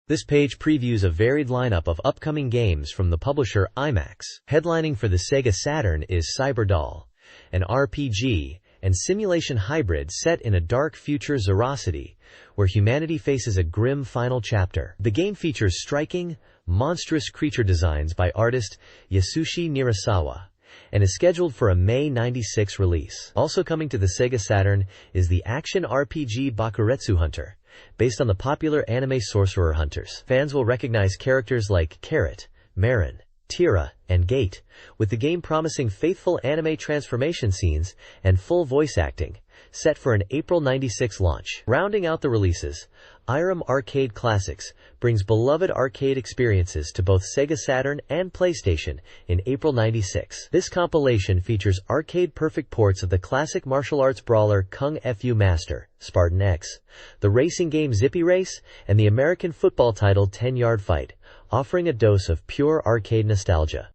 This page previews a varied lineup of upcoming games from the publisher IMAX. Headlining for the Sega Saturn is Cyberdoll, an RPG and simulation hybrid set in a dark future Zerocity, where humanity faces a grim final chapter. The game features striking, monstrous creature designs by artist Yasushi Nirasawa, and is scheduled for a May '96 release. Also coming to the Sega Saturn is the action RPG Bakuretsu Hunter, based on the popular anime Sorcerer Hunters. Fans will recognize characters like Carrot, Marin, Tira, and Gate, with the game promising faithful anime transformation scenes and full voice acting, set for an April '96 launch. Rounding out the releases, Irem Arcade Classics brings beloved arcade experiences to both Sega Saturn and PlayStation in April '96. This compilation features arcade-perfect ports of the classic martial arts brawler Kung Fu Master, Spartan X, the racing game Zippy Race, and the American football title 10-Yard Fight, offering a dose of pure arcade nostalgia.